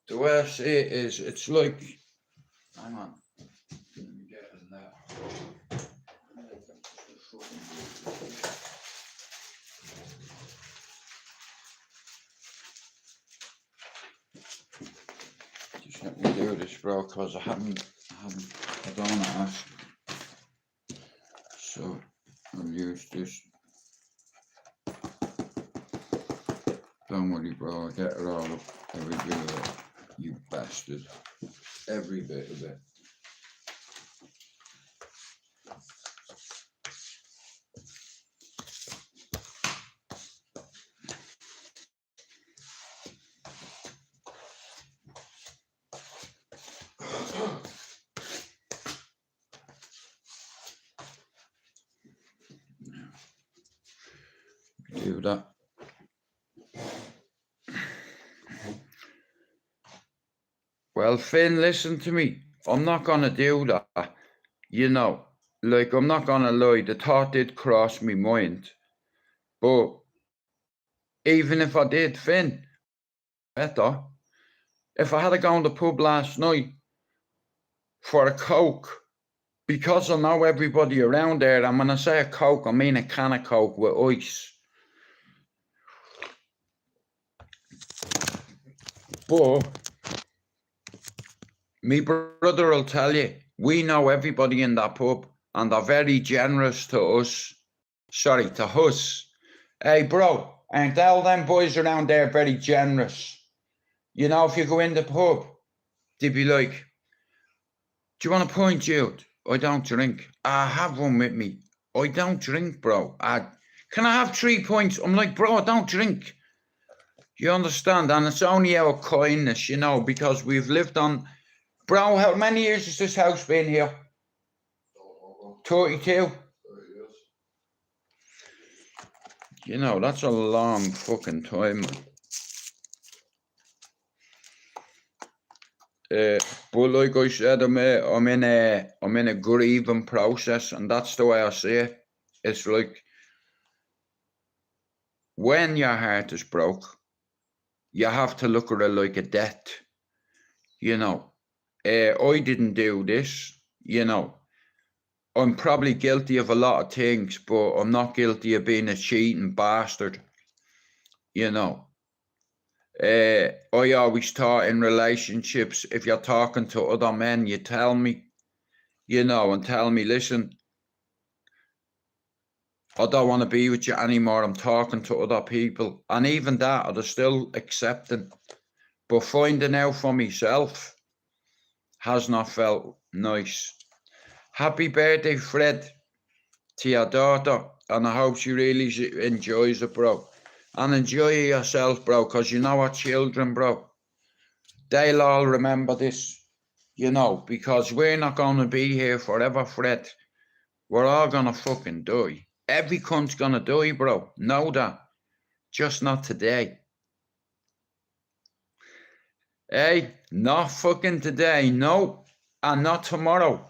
the way I see it is, it's like, hang on, let me get in there. Just let me do this, bro, because I don't want to ask. So I'll use this. Don't worry, bro, I'll get it all up, every bit of it, you bastard. Every bit of it. do that. Well, Finn, listen to me. I'm not gonna do that. You know, like, I'm not gonna lie, the thought did cross me mind. But even if I did, Finn, better. If I had gone to the pub last night for a Coke, because I know everybody around there, and when I say a Coke, I mean a can of Coke with ice. But me brother will tell you, we know everybody in that pub, and they're very generous to us. Sorry, to us. Hey, bro, aren't all them boys around there very generous? You know, if you go in the pub, they'd be like, do you want a pint, Jude? I don't drink. I have one with me. I don't drink, bro. Can I have 3 pints? I'm like, bro, I don't drink. You understand? And it's only out of kindness, you know, because we've lived on... Bro, how many years has this house been here? 32? 30 years. You know, that's a long fucking time, man. But like I said, I'm in a grieving process, and that's the way I see it. It's like, when your heart is broke, you have to look at it like a debt. You know, I didn't do this, you know. I'm probably guilty of a lot of things, but I'm not guilty of being a cheating bastard, you know. I always thought in relationships, if you're talking to other men, you tell me, you know, and tell me, listen, I don't want to be with you anymore, I'm talking to other people. And even that, I'd still accepting. But finding out for myself has not felt nice. Happy birthday, Fred, to your daughter, and I hope she really enjoys it, bro. And enjoy yourself, bro, because you know our children, bro, they'll all remember this, you know, because we're not going to be here forever, Fred. We're all going to fucking die. Every cunt's going to die, bro. Know that. Just not today. Hey, not fucking today, no. And not tomorrow.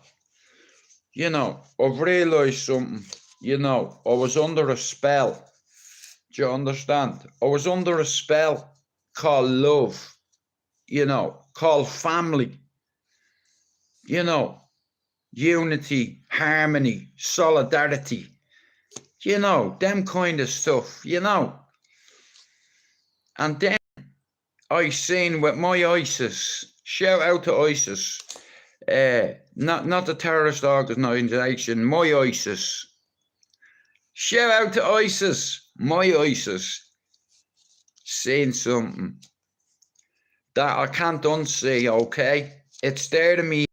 You know, I've realised something. You know, I was under a spell. Do you understand? I was under a spell called love. You know, called family. You know, unity, harmony, solidarity. You know, them kind of stuff, you know. And then I seen with my ISIS, shout out to ISIS, not the terrorist organisation, my ISIS. Shout out to ISIS, my ISIS. Saying something that I can't unsee, okay? It's there to me,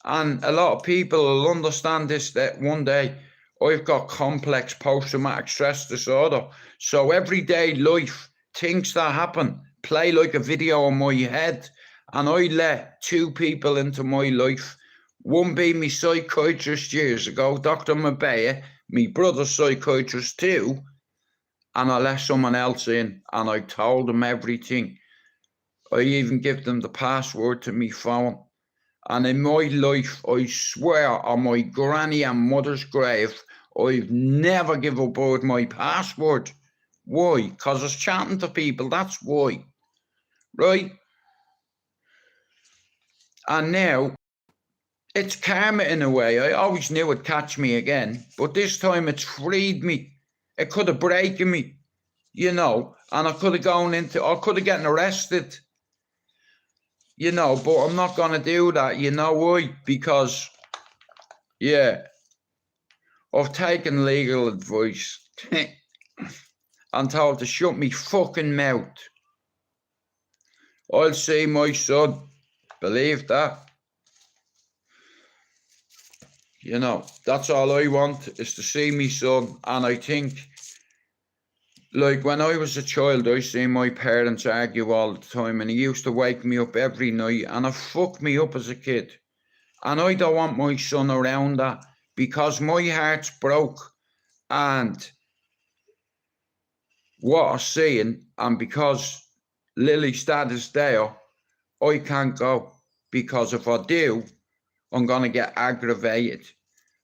and a lot of people will understand this, that one day I've got complex post-traumatic stress disorder. So everyday life, things that happen, play like a video in my head, and I let 2 people into my life. One being my psychiatrist years ago, Dr. Mabea, my brother's psychiatrist too, and I let someone else in, and I told them everything. I even give them the password to my phone. And in my life, I swear on my granny and mother's grave, I've never given aboard my password. Why? Because I was chatting to people, that's why. Right? And now, it's karma in a way. I always knew it'd catch me again, but this time it's freed me. It could have broken me, you know, and I could have gotten arrested. You know, but I'm not going to do that. You know why? Because, yeah, I've taken legal advice and told to shut me fucking mouth. I'll see my son. Believe that. You know, that's all I want, is to see me son. And I think, like, when I was a child, I seen my parents argue all the time, and he used to wake me up every night, and it fucked me up as a kid. And I don't want my son around that, because my heart's broke, and what I'm seeing, and because Lily's dad is there, I can't go, because if I do, I'm going to get aggravated.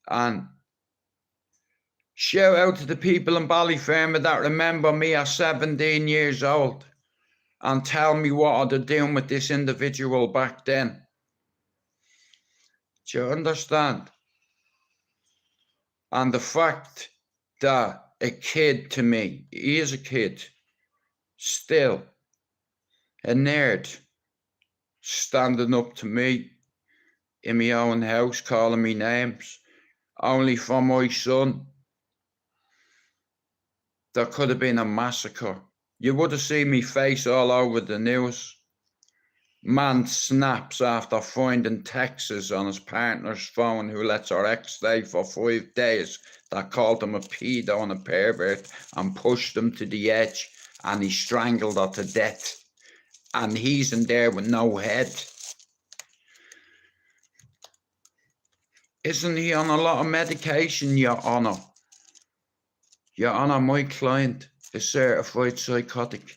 And shout out to the people in Ballyfermot that remember me at 17 years old and tell me what are they doing with this individual back then. Do you understand? And the fact that a kid, to me, he is a kid, still a nerd, standing up to me in my own house, calling me names, only for my son. There could have been a massacre. You would have seen me face all over the news. Man snaps after finding texts on his partner's phone who lets her ex stay for 5 days that called him a pedo and a pervert and pushed him to the edge, and he strangled her to death. And he's in there with no head. Isn't he on a lot of medication, Your Honour? Your Honour, my client is certified psychotic.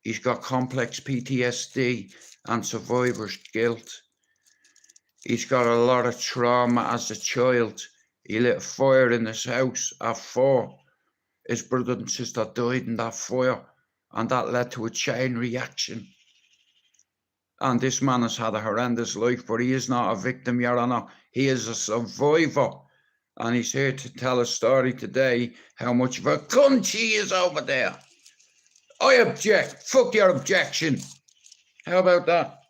He's got complex PTSD and survivor's guilt. He's got a lot of trauma as a child. He lit a fire in his house at 4. His brother and sister died in that fire, and that led to a chain reaction. And this man has had a horrendous life, but he is not a victim, Your Honour. He is a survivor. And he's here to tell a story today how much of a cunt he is over there. I object. Fuck your objection. How about that?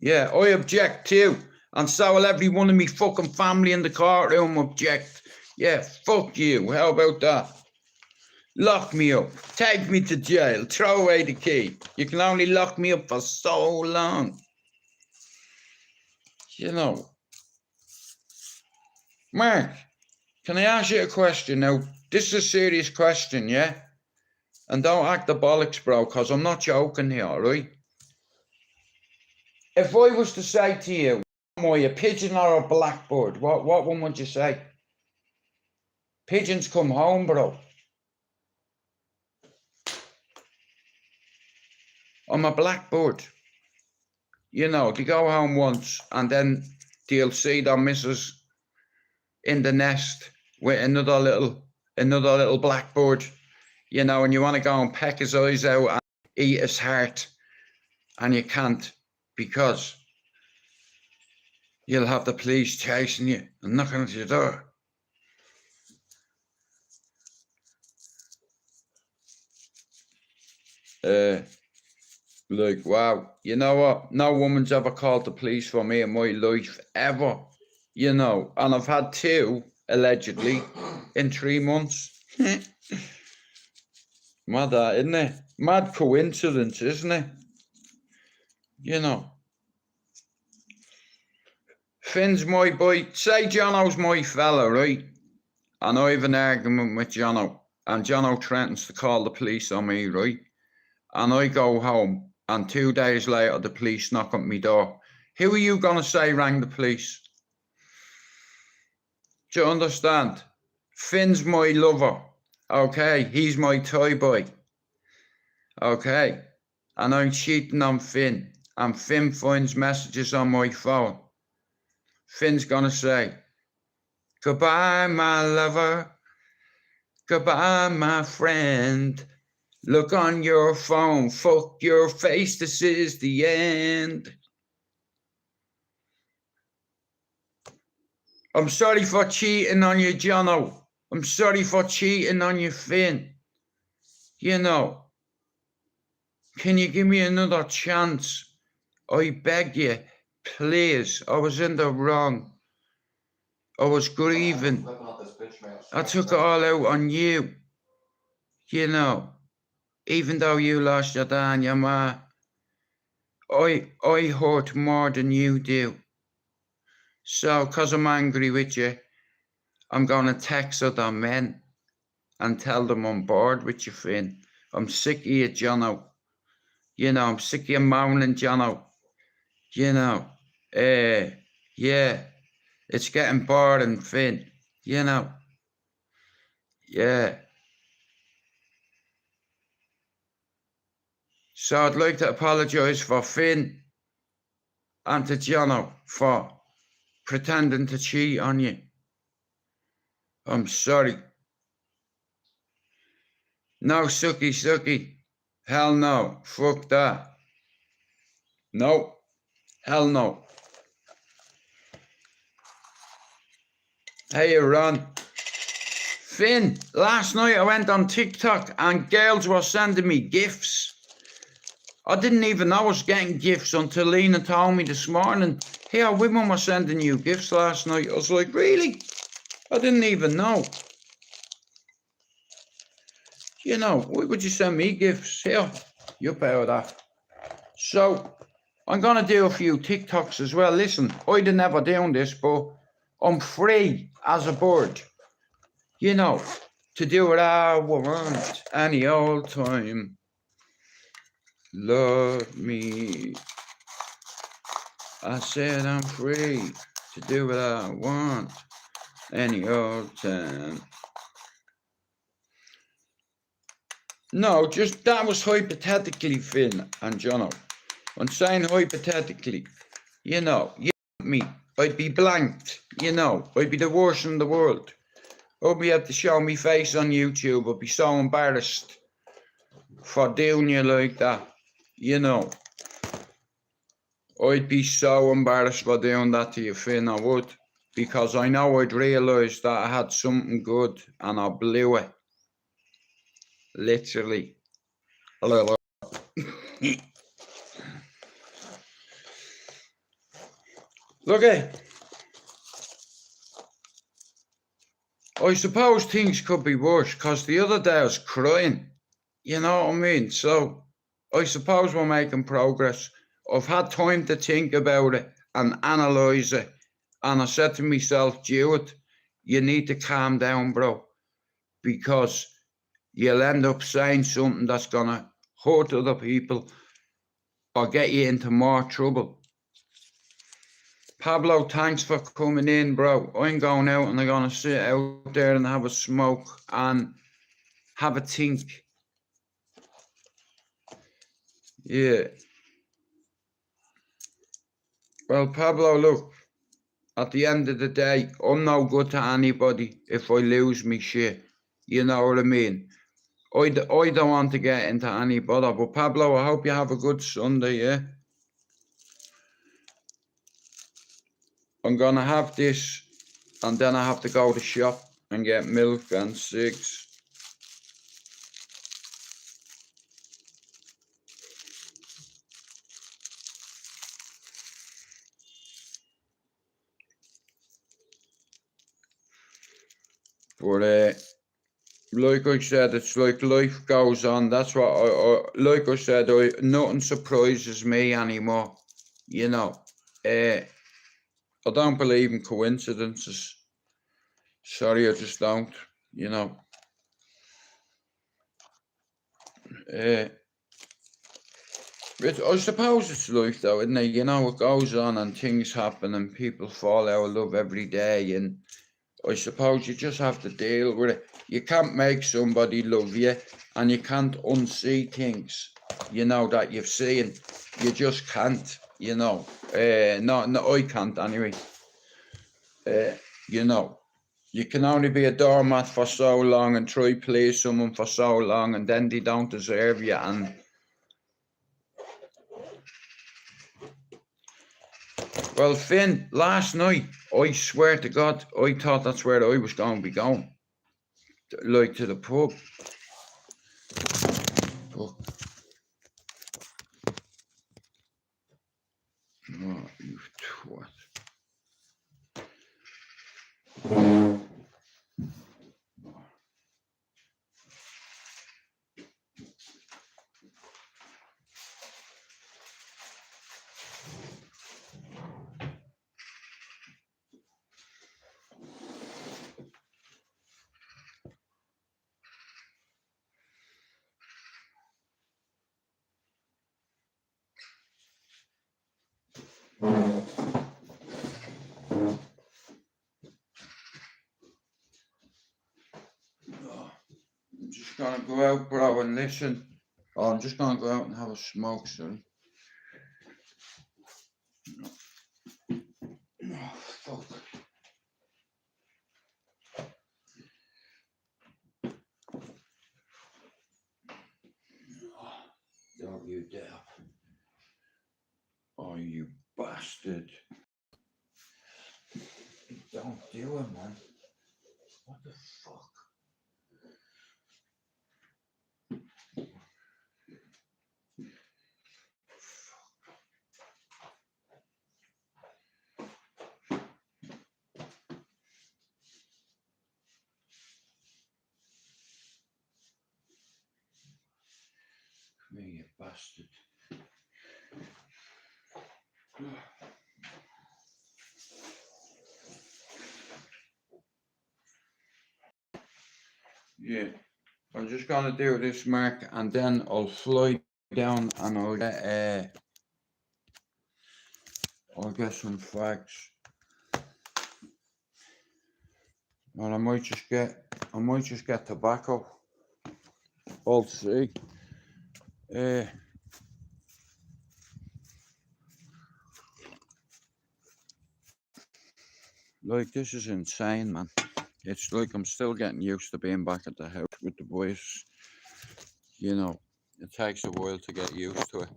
Yeah, I object too. And so will every one of me fucking family in the courtroom object. Yeah, fuck you. How about that? Lock me up. Take me to jail. Throw away the key. You can only lock me up for so long. You know. Mark, can I ask you a question now? This is a serious question, yeah? And don't act the bollocks, bro, because I'm not joking here, right? If I was to say to you, am I a pigeon or a blackbird? What one would you say? Pigeons come home, bro. I'm a blackbird. You know, they go home once and then they'll see their missus in the nest with another little blackbird, you know, and you want to go and peck his eyes out and eat his heart, and you can't, because you'll have the police chasing you and knocking at your door. Like, wow, you know what? No woman's ever called the police for me in my life, ever. You know, and I've had 2, allegedly, in 3 months. Mad that, isn't it? Mad coincidence, isn't it? You know. Finn's my boy. Say Jono's my fella, right? And I have an argument with Jono. And Jono threatens to call the police on me, right? And I go home, and 2 days later, the police knock at my door. Who are you going to say rang the police? Do you understand? Finn's my lover, okay? He's my toy boy, okay? And I'm cheating on Finn, and Finn finds messages on my phone. Finn's gonna say, goodbye, my lover. Goodbye, my friend. Look on your phone, fuck your face, this is the end. I'm sorry for cheating on you, Jono. I'm sorry for cheating on you, Finn. You know, can you give me another chance? I beg you, please. I was in the wrong. I was grieving. I took it all out on you. You know, even though you lost your dad and your ma, I hurt more than you do. So, because I'm angry with you, I'm going to text other men and tell them I'm bored with you, Finn. I'm sick of you, Jono. You know, I'm sick of you moaning, Jono. You know, yeah, it's getting boring, Finn. You know, yeah. So I'd like to apologise for Finn and to Jono for pretending to cheat on you. I'm sorry. No, sucky. Hell no. Fuck that. No. Hell no. Hey, Ron. Finn, last night I went on TikTok and girls were sending me gifts. I didn't even know I was getting gifts until Lena told me this morning, hey, women were sending you gifts last night. I was like, really? I didn't even know. You know, why would you send me gifts? Here, you pay that. So, I'm going to do a few TikToks as well. Listen, I'd have never done this, but I'm free as a bird. You know, to do what I want any old time. Love me. I said I'm free to do what I want any old time. No, just that was hypothetically, Finn and Jono. I'm saying hypothetically, you know, me, I'd be blanked, you know, I'd be the worst in the world. I'd be able to show me face on YouTube, I'd be so embarrassed for doing you like that, you know. I'd be so embarrassed for doing that to you, Finn, I would. Because I know I'd realise that I had something good and I blew it. Literally. Look at. I suppose things could be worse because the other day I was crying. You know what I mean? So I suppose we're making progress. I've had time to think about it and analyse it. And I said to myself, Jewett, you need to calm down, bro. Because you'll end up saying something that's going to hurt other people or get you into more trouble. Pablo, thanks for coming in, bro. I'm going out and I'm going to sit out there and have a smoke and have a think. Yeah. Well, Pablo, look, at the end of the day, I'm no good to anybody if I lose me shit. You know what I mean? I don't want to get into any bother. But Pablo, I hope you have a good Sunday, yeah? I'm going to have this and then I have to go to the shop and get milk and cigs. But like I said, it's like life goes on. That's what like I said, nothing surprises me anymore. You know, I don't believe in coincidences. Sorry, I just don't. You know, I suppose it's life though, isn't it? You know, it goes on and things happen and people fall out of love every day, and I suppose you just have to deal with it. You can't make somebody love you, and you can't unsee things, you know, that you've seen. You just can't, you know. No, I can't anyway. You know, you can only be a doormat for so long and try please someone for so long, and then they don't deserve you. And well, Finn, last night, I swear to God, I thought that's where I was going to be going. Like to the pub. Fuck. Oh, you twat. I'm just gonna go out, bro, and listen. Oh, I'm just gonna go out and have a smoke, son. Oh, fuck. Oh, don't you dare. Oh, you bastard. Don't do it, man. What the fuck? Come here, you bastard. Yeah, I'm just gonna do this, Mark, and then I'll fly down and I'll get some fags. And I might just get tobacco. I'll see. Like, this is insane, man. It's like I'm still getting used to being back at the house with the boys. You know, it takes a while to get used to it.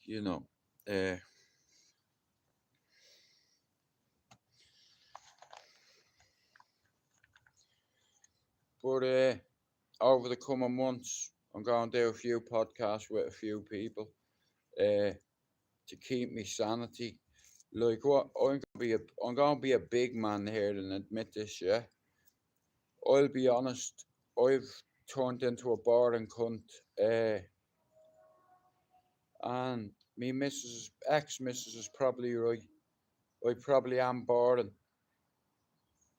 You know, but over the coming months, I'm going to do a few podcasts with a few people to keep me sanity. Like, what I'm gonna be a big man here and admit this. Yeah, I'll be honest. I've turned into a boring cunt. And me ex-missus is probably right. I probably am boring.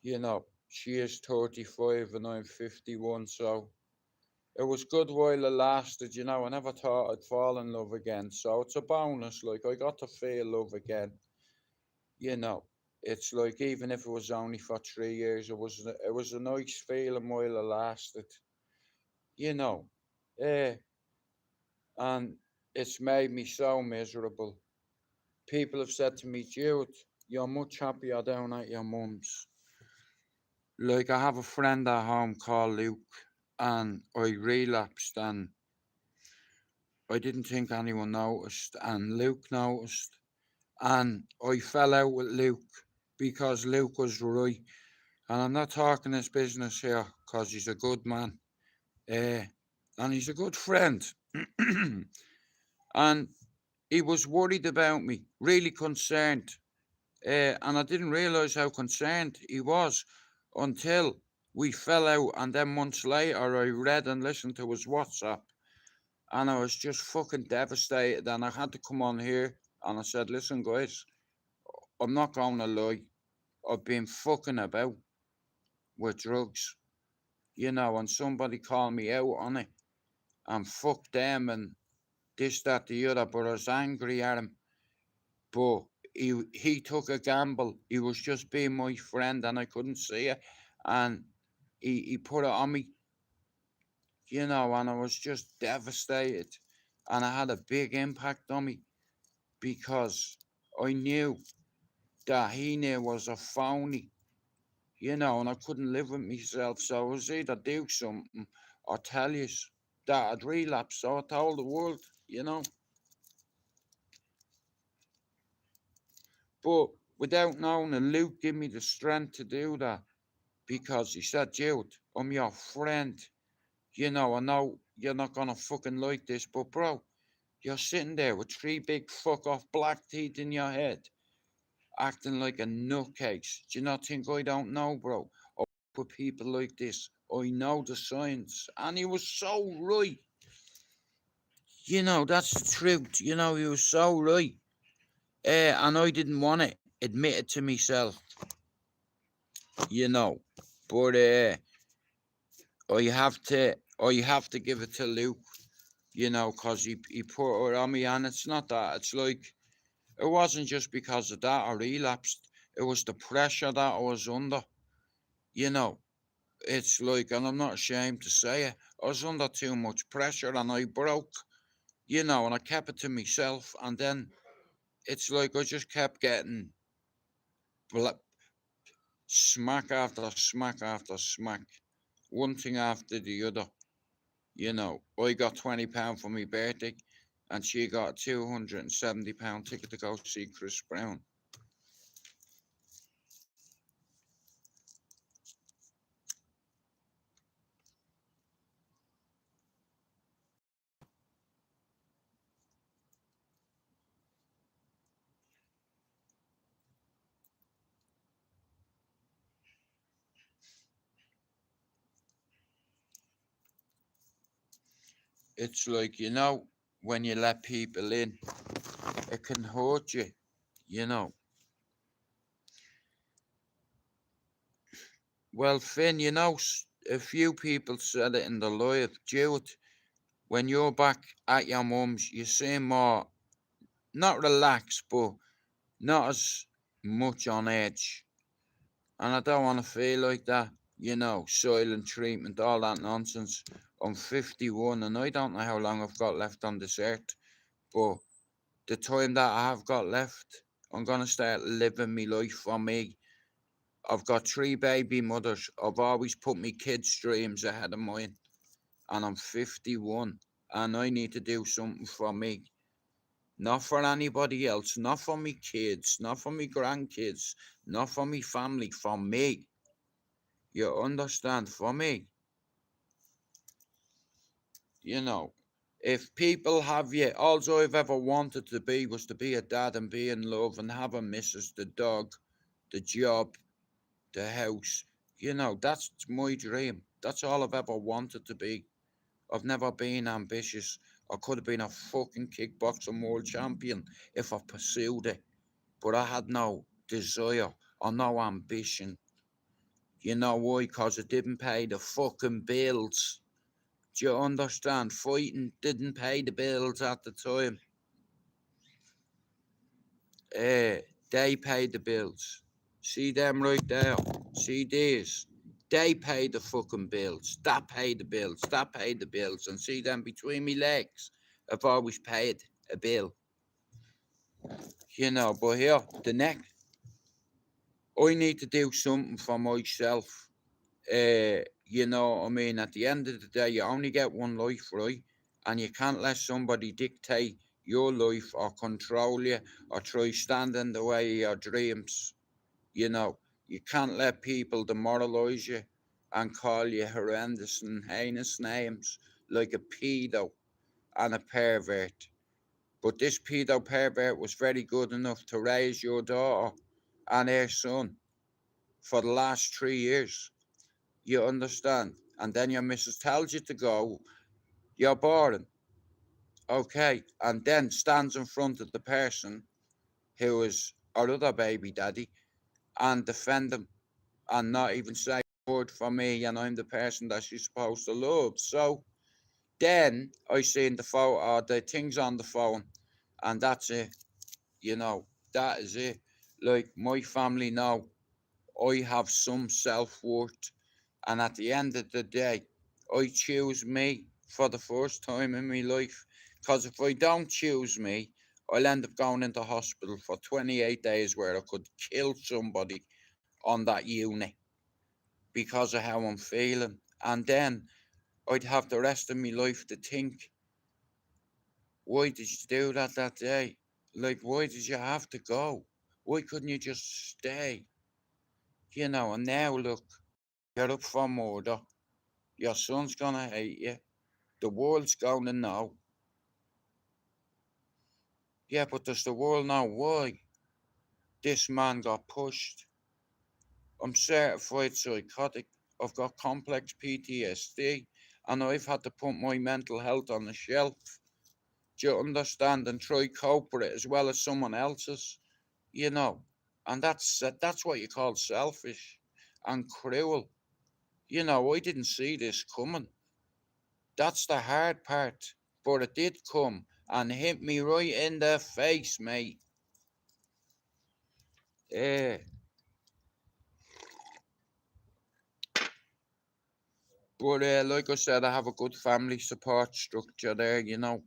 You know, she is 35 and I'm 51, so it was good while it lasted. You know, I never thought I'd fall in love again, so it's a bonus. Like, I got to feel love again. You know, it's like, even if it was only for 3 years, it was a nice feeling while it lasted. You know, uh, and it's made me so miserable. People have said to me, Jude, you're much happier down at your mum's. Like, I have a friend at home called Luke, and I relapsed, and I didn't think anyone noticed, and Luke noticed, and I fell out with Luke because Luke was right. And I'm not talking his business here because he's a good man, uh, and he's a good friend. And he was worried about me, really concerned. And I didn't realise how concerned he was until we fell out. And then months later, I read and listened to his WhatsApp, and I was just fucking devastated. And I had to come on here and I said, listen, guys, I'm not going to lie. I've been fucking about with drugs, you know, and somebody called me out on it and fuck them and this, that, the other. But I was angry at him. But he took a gamble. He was just being my friend, and I couldn't see it. And he put it on me, you know, and I was just devastated. And it had a big impact on me because I knew that he knew was a phony, you know, and I couldn't live with myself. So I was either do something or tell you that I'd relapse. So I told the world, you know. But without knowing it, Luke gave me the strength to do that because he said, Jude, I'm your friend. You know, I know you're not gonna fucking like this, but bro, you're sitting there with three big fuck off black teeth in your head, acting like a nutcase. Do you not think I don't know, bro? I work with people like this. I know the science. And he was so right. You know, that's the truth. You know, he was so right. And I didn't want to admit it to myself, you know. But I have to give it to Luke, you know, because he put it on me. And it's not that. It's like, it wasn't just because of that I relapsed. It was the pressure that I was under, you know. it's like, and I'm not ashamed to say it, I was under too much pressure and I broke, and I kept it to myself. And then it's like I just kept getting smack after smack after smack, one thing after the other. I got £20 for my birthday, and she got a £270 ticket to go see Chris Brown. It's like, when you let people in, it can hurt you, you know. Well, Finn, a few people said it in the live. Jude, when you're back at your mum's, you seem more, not relaxed, but not as much on edge. And I don't want to feel like that, silent treatment, all that nonsense. I'm 51 and I don't know how long I've got left on this earth, but the time that I have got left, I'm going to start living my life for me. I've got 3 baby mothers. I've always put my kids' dreams ahead of mine. And I'm 51 and I need to do something for me. Not for anybody else, not for me kids, not for me grandkids, not for me family, for me. You understand? For me. If people have you, all I've ever wanted to be was to be a dad and be in love and have a missus, the dog, the job, the house. That's my dream. That's all I've ever wanted to be. I've never been ambitious. I could have been a fucking kickboxing world champion if I pursued it. But I had no desire or no ambition. You know why? Because it didn't pay the fucking bills. Do you understand? Fighting didn't pay the bills at the time. They paid the bills. See them right there? See these? They paid the fucking bills. That paid the bills. That paid the bills. And see them between me legs? I've always paid a bill. But here, the next, I need to do something for myself. At the end of the day, you only get one life, right? And you can't let somebody dictate your life or control you or try stand in the way of your dreams. You can't let people demoralize you and call you horrendous and heinous names like a pedo and a pervert. But this pedo pervert was very good enough to raise your daughter and her son for the last 3 years. You understand? And then your missus tells you to go, you're boring. Okay. And then stands in front of the person who is our other baby daddy and defend him and not even say a word for me, and I'm the person that she's supposed to love. So then I seen the photo, the things on the phone, and that's it. That is it. Like, my family know I have some self-worth, and at the end of the day, I choose me for the first time in my life. Because if I don't choose me, I'll end up going into hospital for 28 days where I could kill somebody on that unit because of how I'm feeling. And then I'd have the rest of my life to think, why did you do that day? Like, why did you have to go? Why couldn't you just stay? And now look, you're up for murder. Your son's gonna hate you. The world's gonna know. Yeah, but does the world know why this man got pushed? I'm certified psychotic. I've got complex PTSD, and I've had to put my mental health on the shelf. Do you understand? And try cope with it as well as someone else's, you know. And that's what you call selfish and cruel. I didn't see this coming. That's the hard part. But it did come and hit me right in the face, mate. Eh. But like I said, I have a good family support structure there, you know.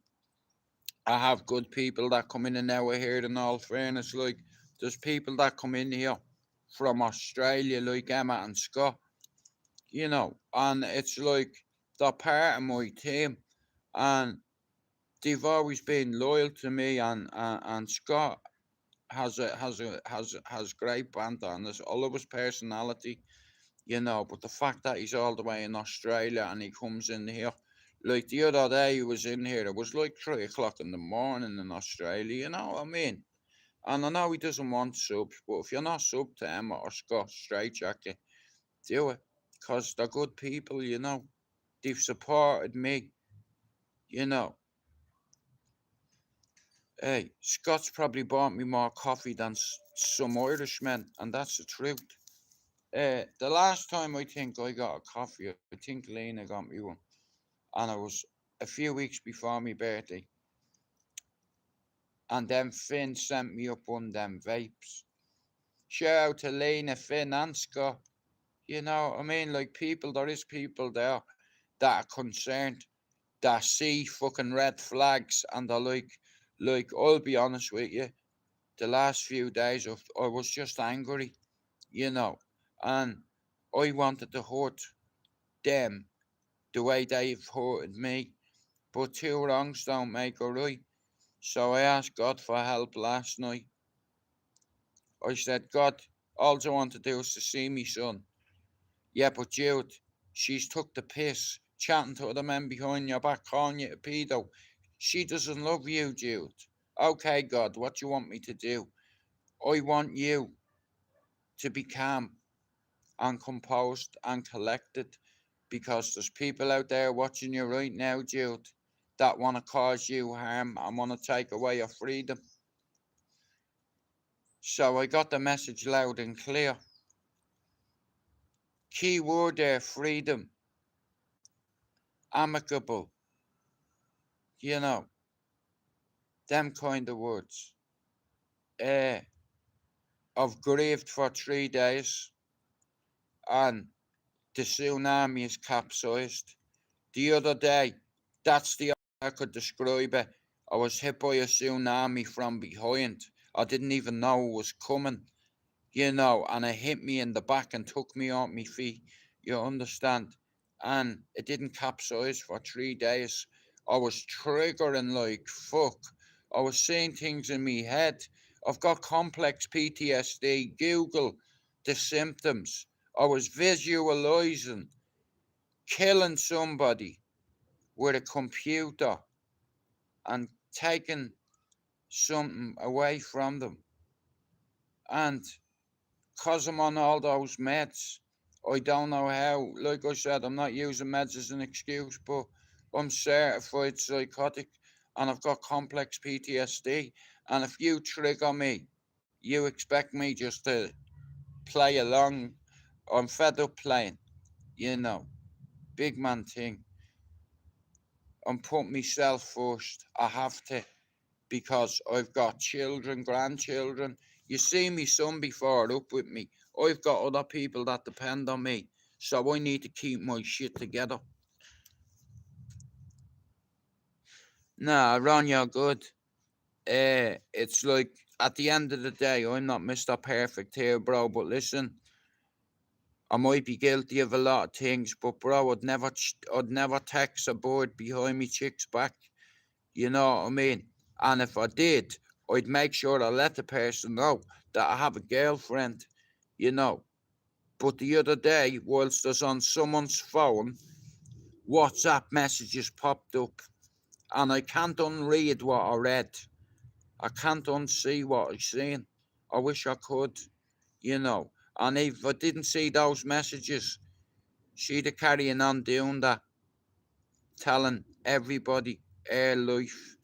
I have good people that come in and out of here, in all fairness. Like, there's people that come in here from Australia, like Emma and Scott, you know, and it's like they're part of my team, and they've always been loyal to me, and Scott has great banter, and there's all of his personality, you know. But the fact that he's all the way in Australia and he comes in here, like the other day he was in here, it was like 3 o'clock in the morning in Australia, you know what I mean? And I know he doesn't want subs, but if you're not sub to Emma or Scott Straight Jacket, do it. Because they're good people, you know. They've supported me, you know. Hey, Scott's probably bought me more coffee than some Irishmen, and that's the truth. The last time I think I got a coffee, I think Lena got me one, and it was a few weeks before my birthday. And then Finn sent me up one of them vapes. Shout out to Lena, Finn, and Scott. You know what I mean? Like, people, there is people there that are concerned, that see fucking red flags, and they're like, I'll be honest with you, the last few days I was just angry, you know, and I wanted to hurt them the way they've hurted me, but two wrongs don't make a right. So I asked God for help last night. I said, God, all I want to do is to see me son. Yeah, but Jude, she's took the piss, chatting to other men behind your back, calling you a pedo. She doesn't love you, Jude. Okay, God, what do you want me to do? I want you to be calm and composed and collected, because there's people out there watching you right now, Jude, that want to cause you harm and want to take away your freedom. So I got the message loud and clear. Key word there, freedom, amicable, you know, them kind of words. I've grieved for 3 days, and the tsunami is capsized. The other day, that's the I could describe it. I was hit by a tsunami from behind. I didn't even know it was coming, you know, and it hit me in the back and took me off my feet. You understand? And it didn't capsize for 3 days. I was triggering like fuck. I was seeing things in my head. I've got complex PTSD. Google the symptoms. I was visualizing killing somebody with a computer and taking something away from them. And because I'm on all those meds, I don't know how. Like I said, I'm not using meds as an excuse, but I'm certified psychotic, and I've got complex PTSD. And if you trigger me, you expect me just to play along. I'm fed up playing, you know. Big man thing. I'm putting myself first. I have to, because I've got children, grandchildren. You see me son before up with me. I've got other people that depend on me. So I need to keep my shit together. Nah, Ron, you're good. It's like, at the end of the day, I'm not Mr. Perfect here, bro. But listen, I might be guilty of a lot of things, but bro, I'd never text a bird behind me chick's back. You know what I mean? And if I did, I'd make sure I let the person know that I have a girlfriend, you know. But the other day, whilst I was on someone's phone, WhatsApp messages popped up, and I can't unread what I read. I can't unsee what I seen. I wish I could, you know. And if I didn't see those messages, she'd have carrying on doing that, telling everybody her life,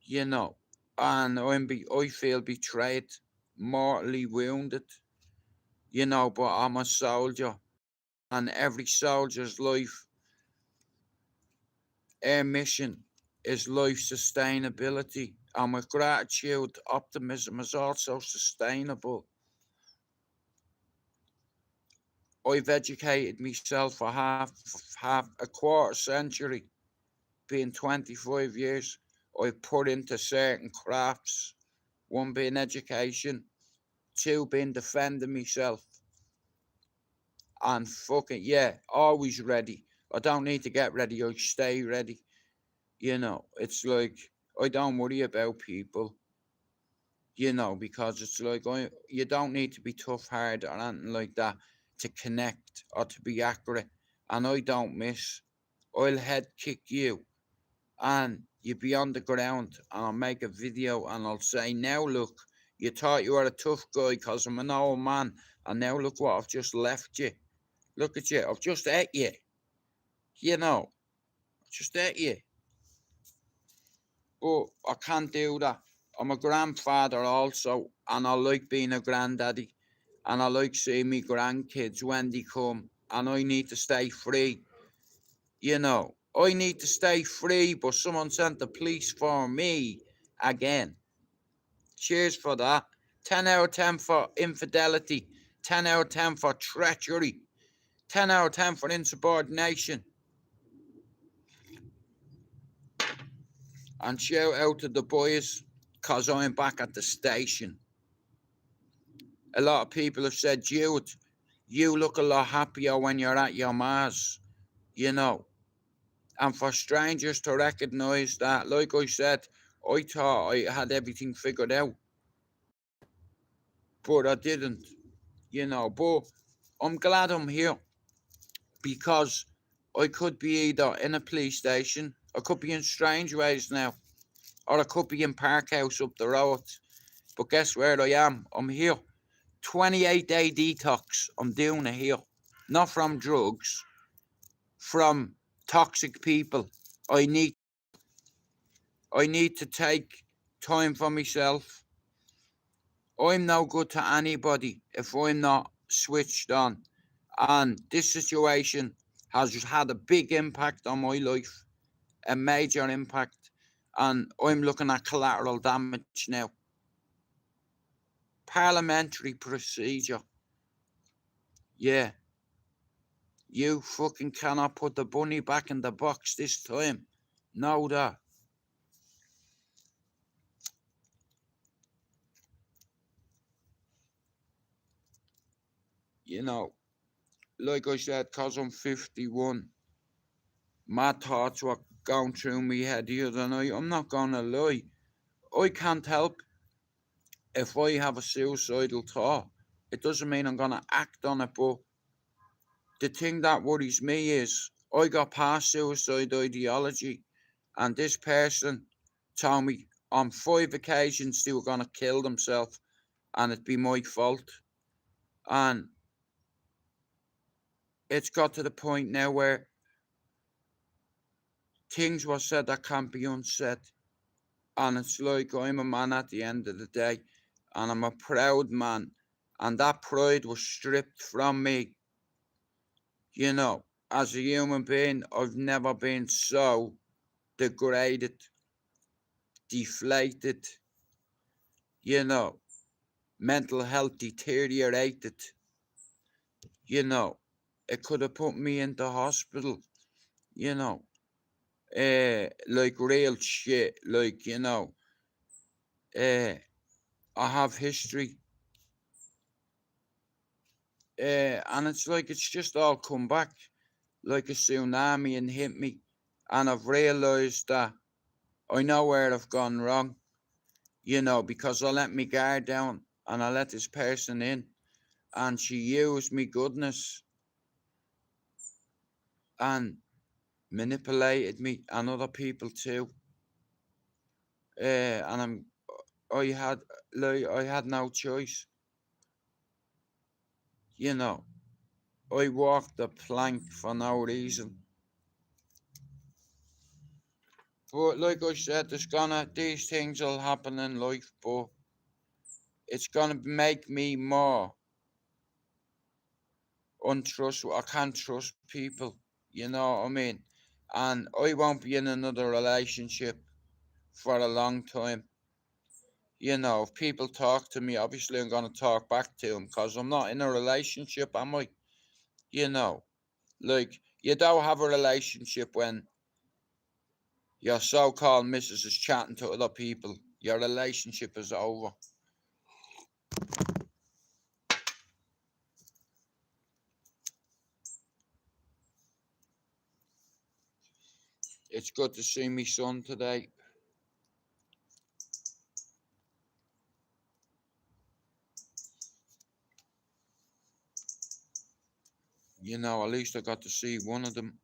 you know. And I feel betrayed, mortally wounded, you know. But I'm a soldier, and every soldier's life, our mission is life sustainability. And with gratitude, optimism is also sustainable. I've educated myself for half a quarter century, being 25 years. I've put into certain crafts, one being education, two being defending myself, and fucking yeah, always ready. I don't need to get ready, I stay ready. It's like I don't worry about people, because it's like you don't need to be tough hard or anything like that to connect or to be accurate. And I don't miss. I'll head kick you and you be on the ground and I'll make a video and I'll say, now look, you thought you were a tough guy because I'm an old man, and now look what I've just left you. Look at you, I've just ate you. Just ate you. But I can't do that. I'm a grandfather also, and I like being a granddaddy, and I like seeing me grandkids when they come, and I need to stay free. I need to stay free, but someone sent the police for me again. Cheers for that. 10 out of 10 for infidelity, 10 out of 10 for treachery, 10 out of 10 for insubordination. And shout out to the boys, because I'm back at the station. A lot of people have said, Jude, you look a lot happier when you're at your ma's, And for strangers to recognise that, like I said, I thought I had everything figured out, but I didn't. But I'm glad I'm here, because I could be either in a police station, I could be in Strangeways now, or I could be in Parkhouse up the road. But guess where I am? I'm here. 28-day detox. I'm doing it here. Not from drugs, from toxic people. I need to take time for myself. I'm no good to anybody if I'm not switched on. And this situation has had a big impact on my life, a major impact. And I'm looking at collateral damage now. Parliamentary procedure. Yeah. You fucking cannot put the bunny back in the box this time. Know that. Like I said, because I'm 51, my thoughts were going through my head the other night. I'm not going to lie. I can't help if I have a suicidal thought. It doesn't mean I'm going to act on it, but the thing that worries me is I got past suicide ideology, and this person told me on 5 occasions they were going to kill themselves, and it'd be my fault. And it's got to the point now where things were said that can't be unsaid. And it's like I'm a man at the end of the day, and I'm a proud man, and that pride was stripped from me. As a human being, I've never been so degraded, deflated, mental health deteriorated. It could have put me into hospital, like real shit, like, I have history. And it's like it's just all come back like a tsunami and hit me. And I've realised that I know where I've gone wrong, because I let me guard down and I let this person in, and she used me goodness and manipulated me and other people too. And I had no choice. I walked the plank for no reason. But like I said, these things will happen in life, but it's gonna make me more untrustworthy. I can't trust people, you know what I mean? And I won't be in another relationship for a long time. If people talk to me, obviously I'm gonna talk back to them because I'm not in a relationship, am I? You know, like, you don't have a relationship when your so-called missus is chatting to other people. Your relationship is over. It's good to see me son today. You know, at least I got to see one of them.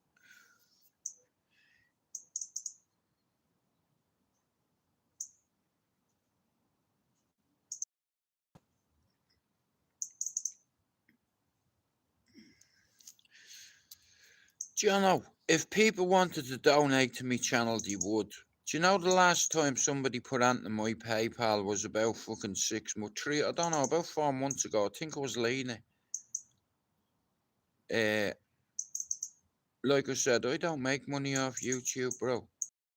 Do you know, if people wanted to donate to me channel, they would. Do you know the last time somebody put onto my PayPal was about fucking 6 months, I don't know, about 4 months ago. I think it was Lena. Like I said, I don't make money off YouTube, bro.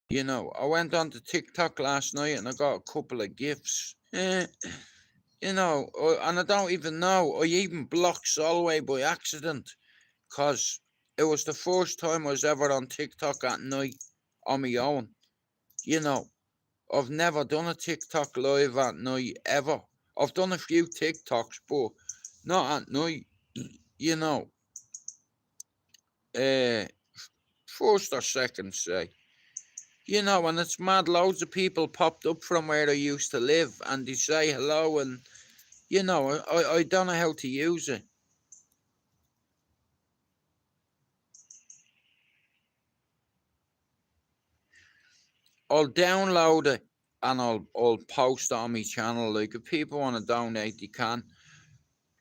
You know, I went on to TikTok last night and I got a couple of gifts. You know, and I don't even know. I even blocked Solway by accident because it was the first time I was ever on TikTok at night on my own. You know, I've never done a TikTok live at night ever. I've done a few TikToks, but not at night. You know, uh, first or second, say. You know, and it's mad. Loads of people popped up from where I used to live, and they say hello, and you know, I don't know how to use it. I'll download it and I'll post it on my channel. Like, if people want to donate, they can.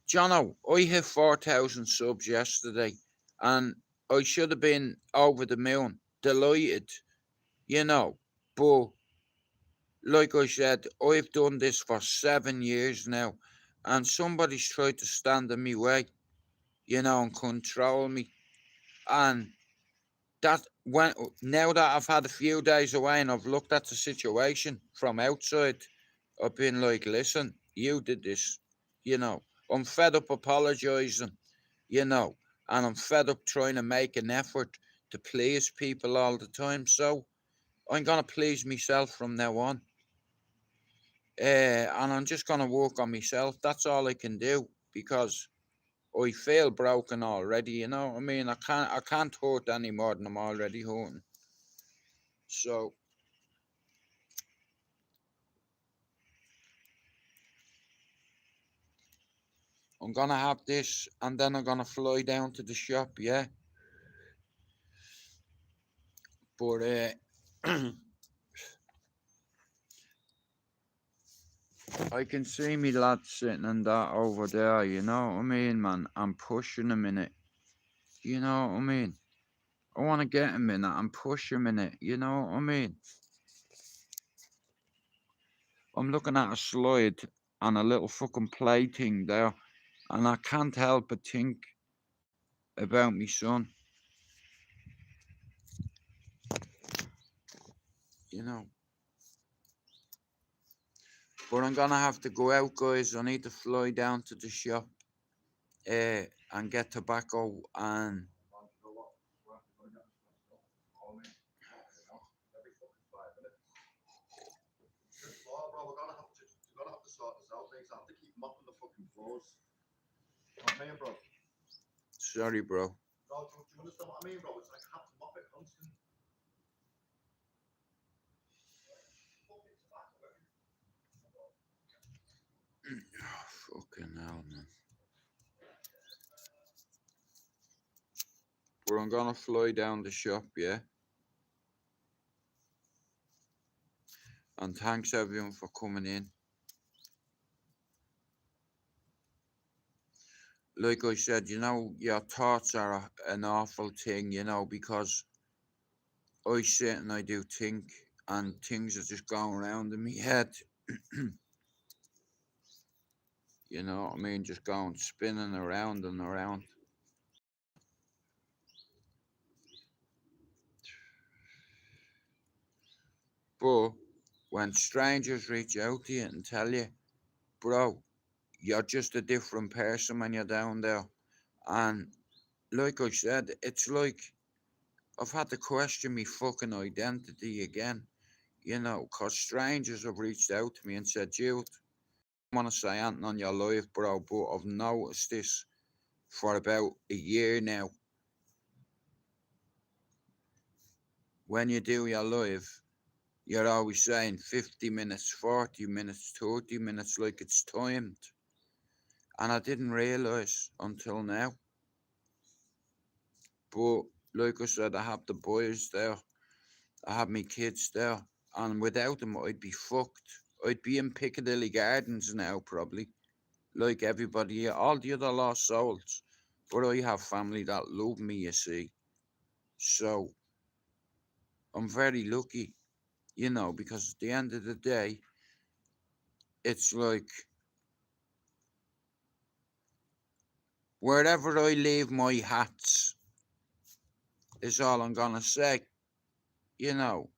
Jono, I hit 4,000 subs yesterday, and I should have been over the moon, delighted, you know. But like I said, I've done this for 7 years now, and somebody's tried to stand in my way, you know, and control me. And that when now that I've had a few days away and I've looked at the situation from outside, I've been like, listen, you did this, you know. I'm fed up apologising, you know, and I'm fed up trying to make an effort to please people all the time. So I'm gonna please myself from now on. And I'm just gonna work on myself. That's all I can do because I feel broken already, you know what I mean? I can't hurt any more than I'm already hurting. So I'm gonna have this and then I'm gonna fly down to the shop, yeah. But I can see me lad sitting in that over there, you know what I mean, man? I'm pushing him in it. You know what I mean? I wanna get him in it and push him in it, you know what I mean? I'm looking at a slide and a little fucking play thing there, and I can't help but think about me son. You know. But I'm gonna have to go out, guys. I need to fly down to the shop and get tobacco and Bro, we're gonna have to sort this out, mate. I have to keep mopping the fucking floors. You know what I mean, bro? sorry, bro. Bro, do you understand what I mean, bro? It's like I have to mop it constantly. Fucking hell, man. But I'm gonna fly down the shop, yeah. And thanks everyone for coming in. Like I said, you know, your thoughts are an awful thing, you know, because I sit and I do think, and things are just going around in my head. You know what I mean? Just going spinning around and around. But when strangers reach out to you and tell you, bro, you're just a different person when you're down there, and like I said, it's like I've had to question my fucking identity again, you know, 'cause strangers have reached out to me and said, Jude, I want to say anything on your life, bro, but I've noticed this for about a year now. When you do your live, you're always saying 50 minutes, 40 minutes, 30 minutes, like it's timed. And I didn't realise until now. But like I said, I have the boys there, I have my kids there, and without them, I'd be fucked. I'd be in Piccadilly Gardens now, probably, like everybody, all the other lost souls. But I have family that love me, you see. So I'm very lucky, you know, because at the end of the day, it's like wherever I leave my hats is all I'm gonna say, you know.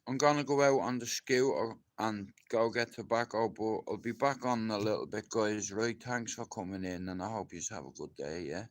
I'm gonna go out on the scooter and go get tobacco, but I'll be back on in a little bit, guys. Right, thanks for coming in, and I hope you have a good day. Yeah.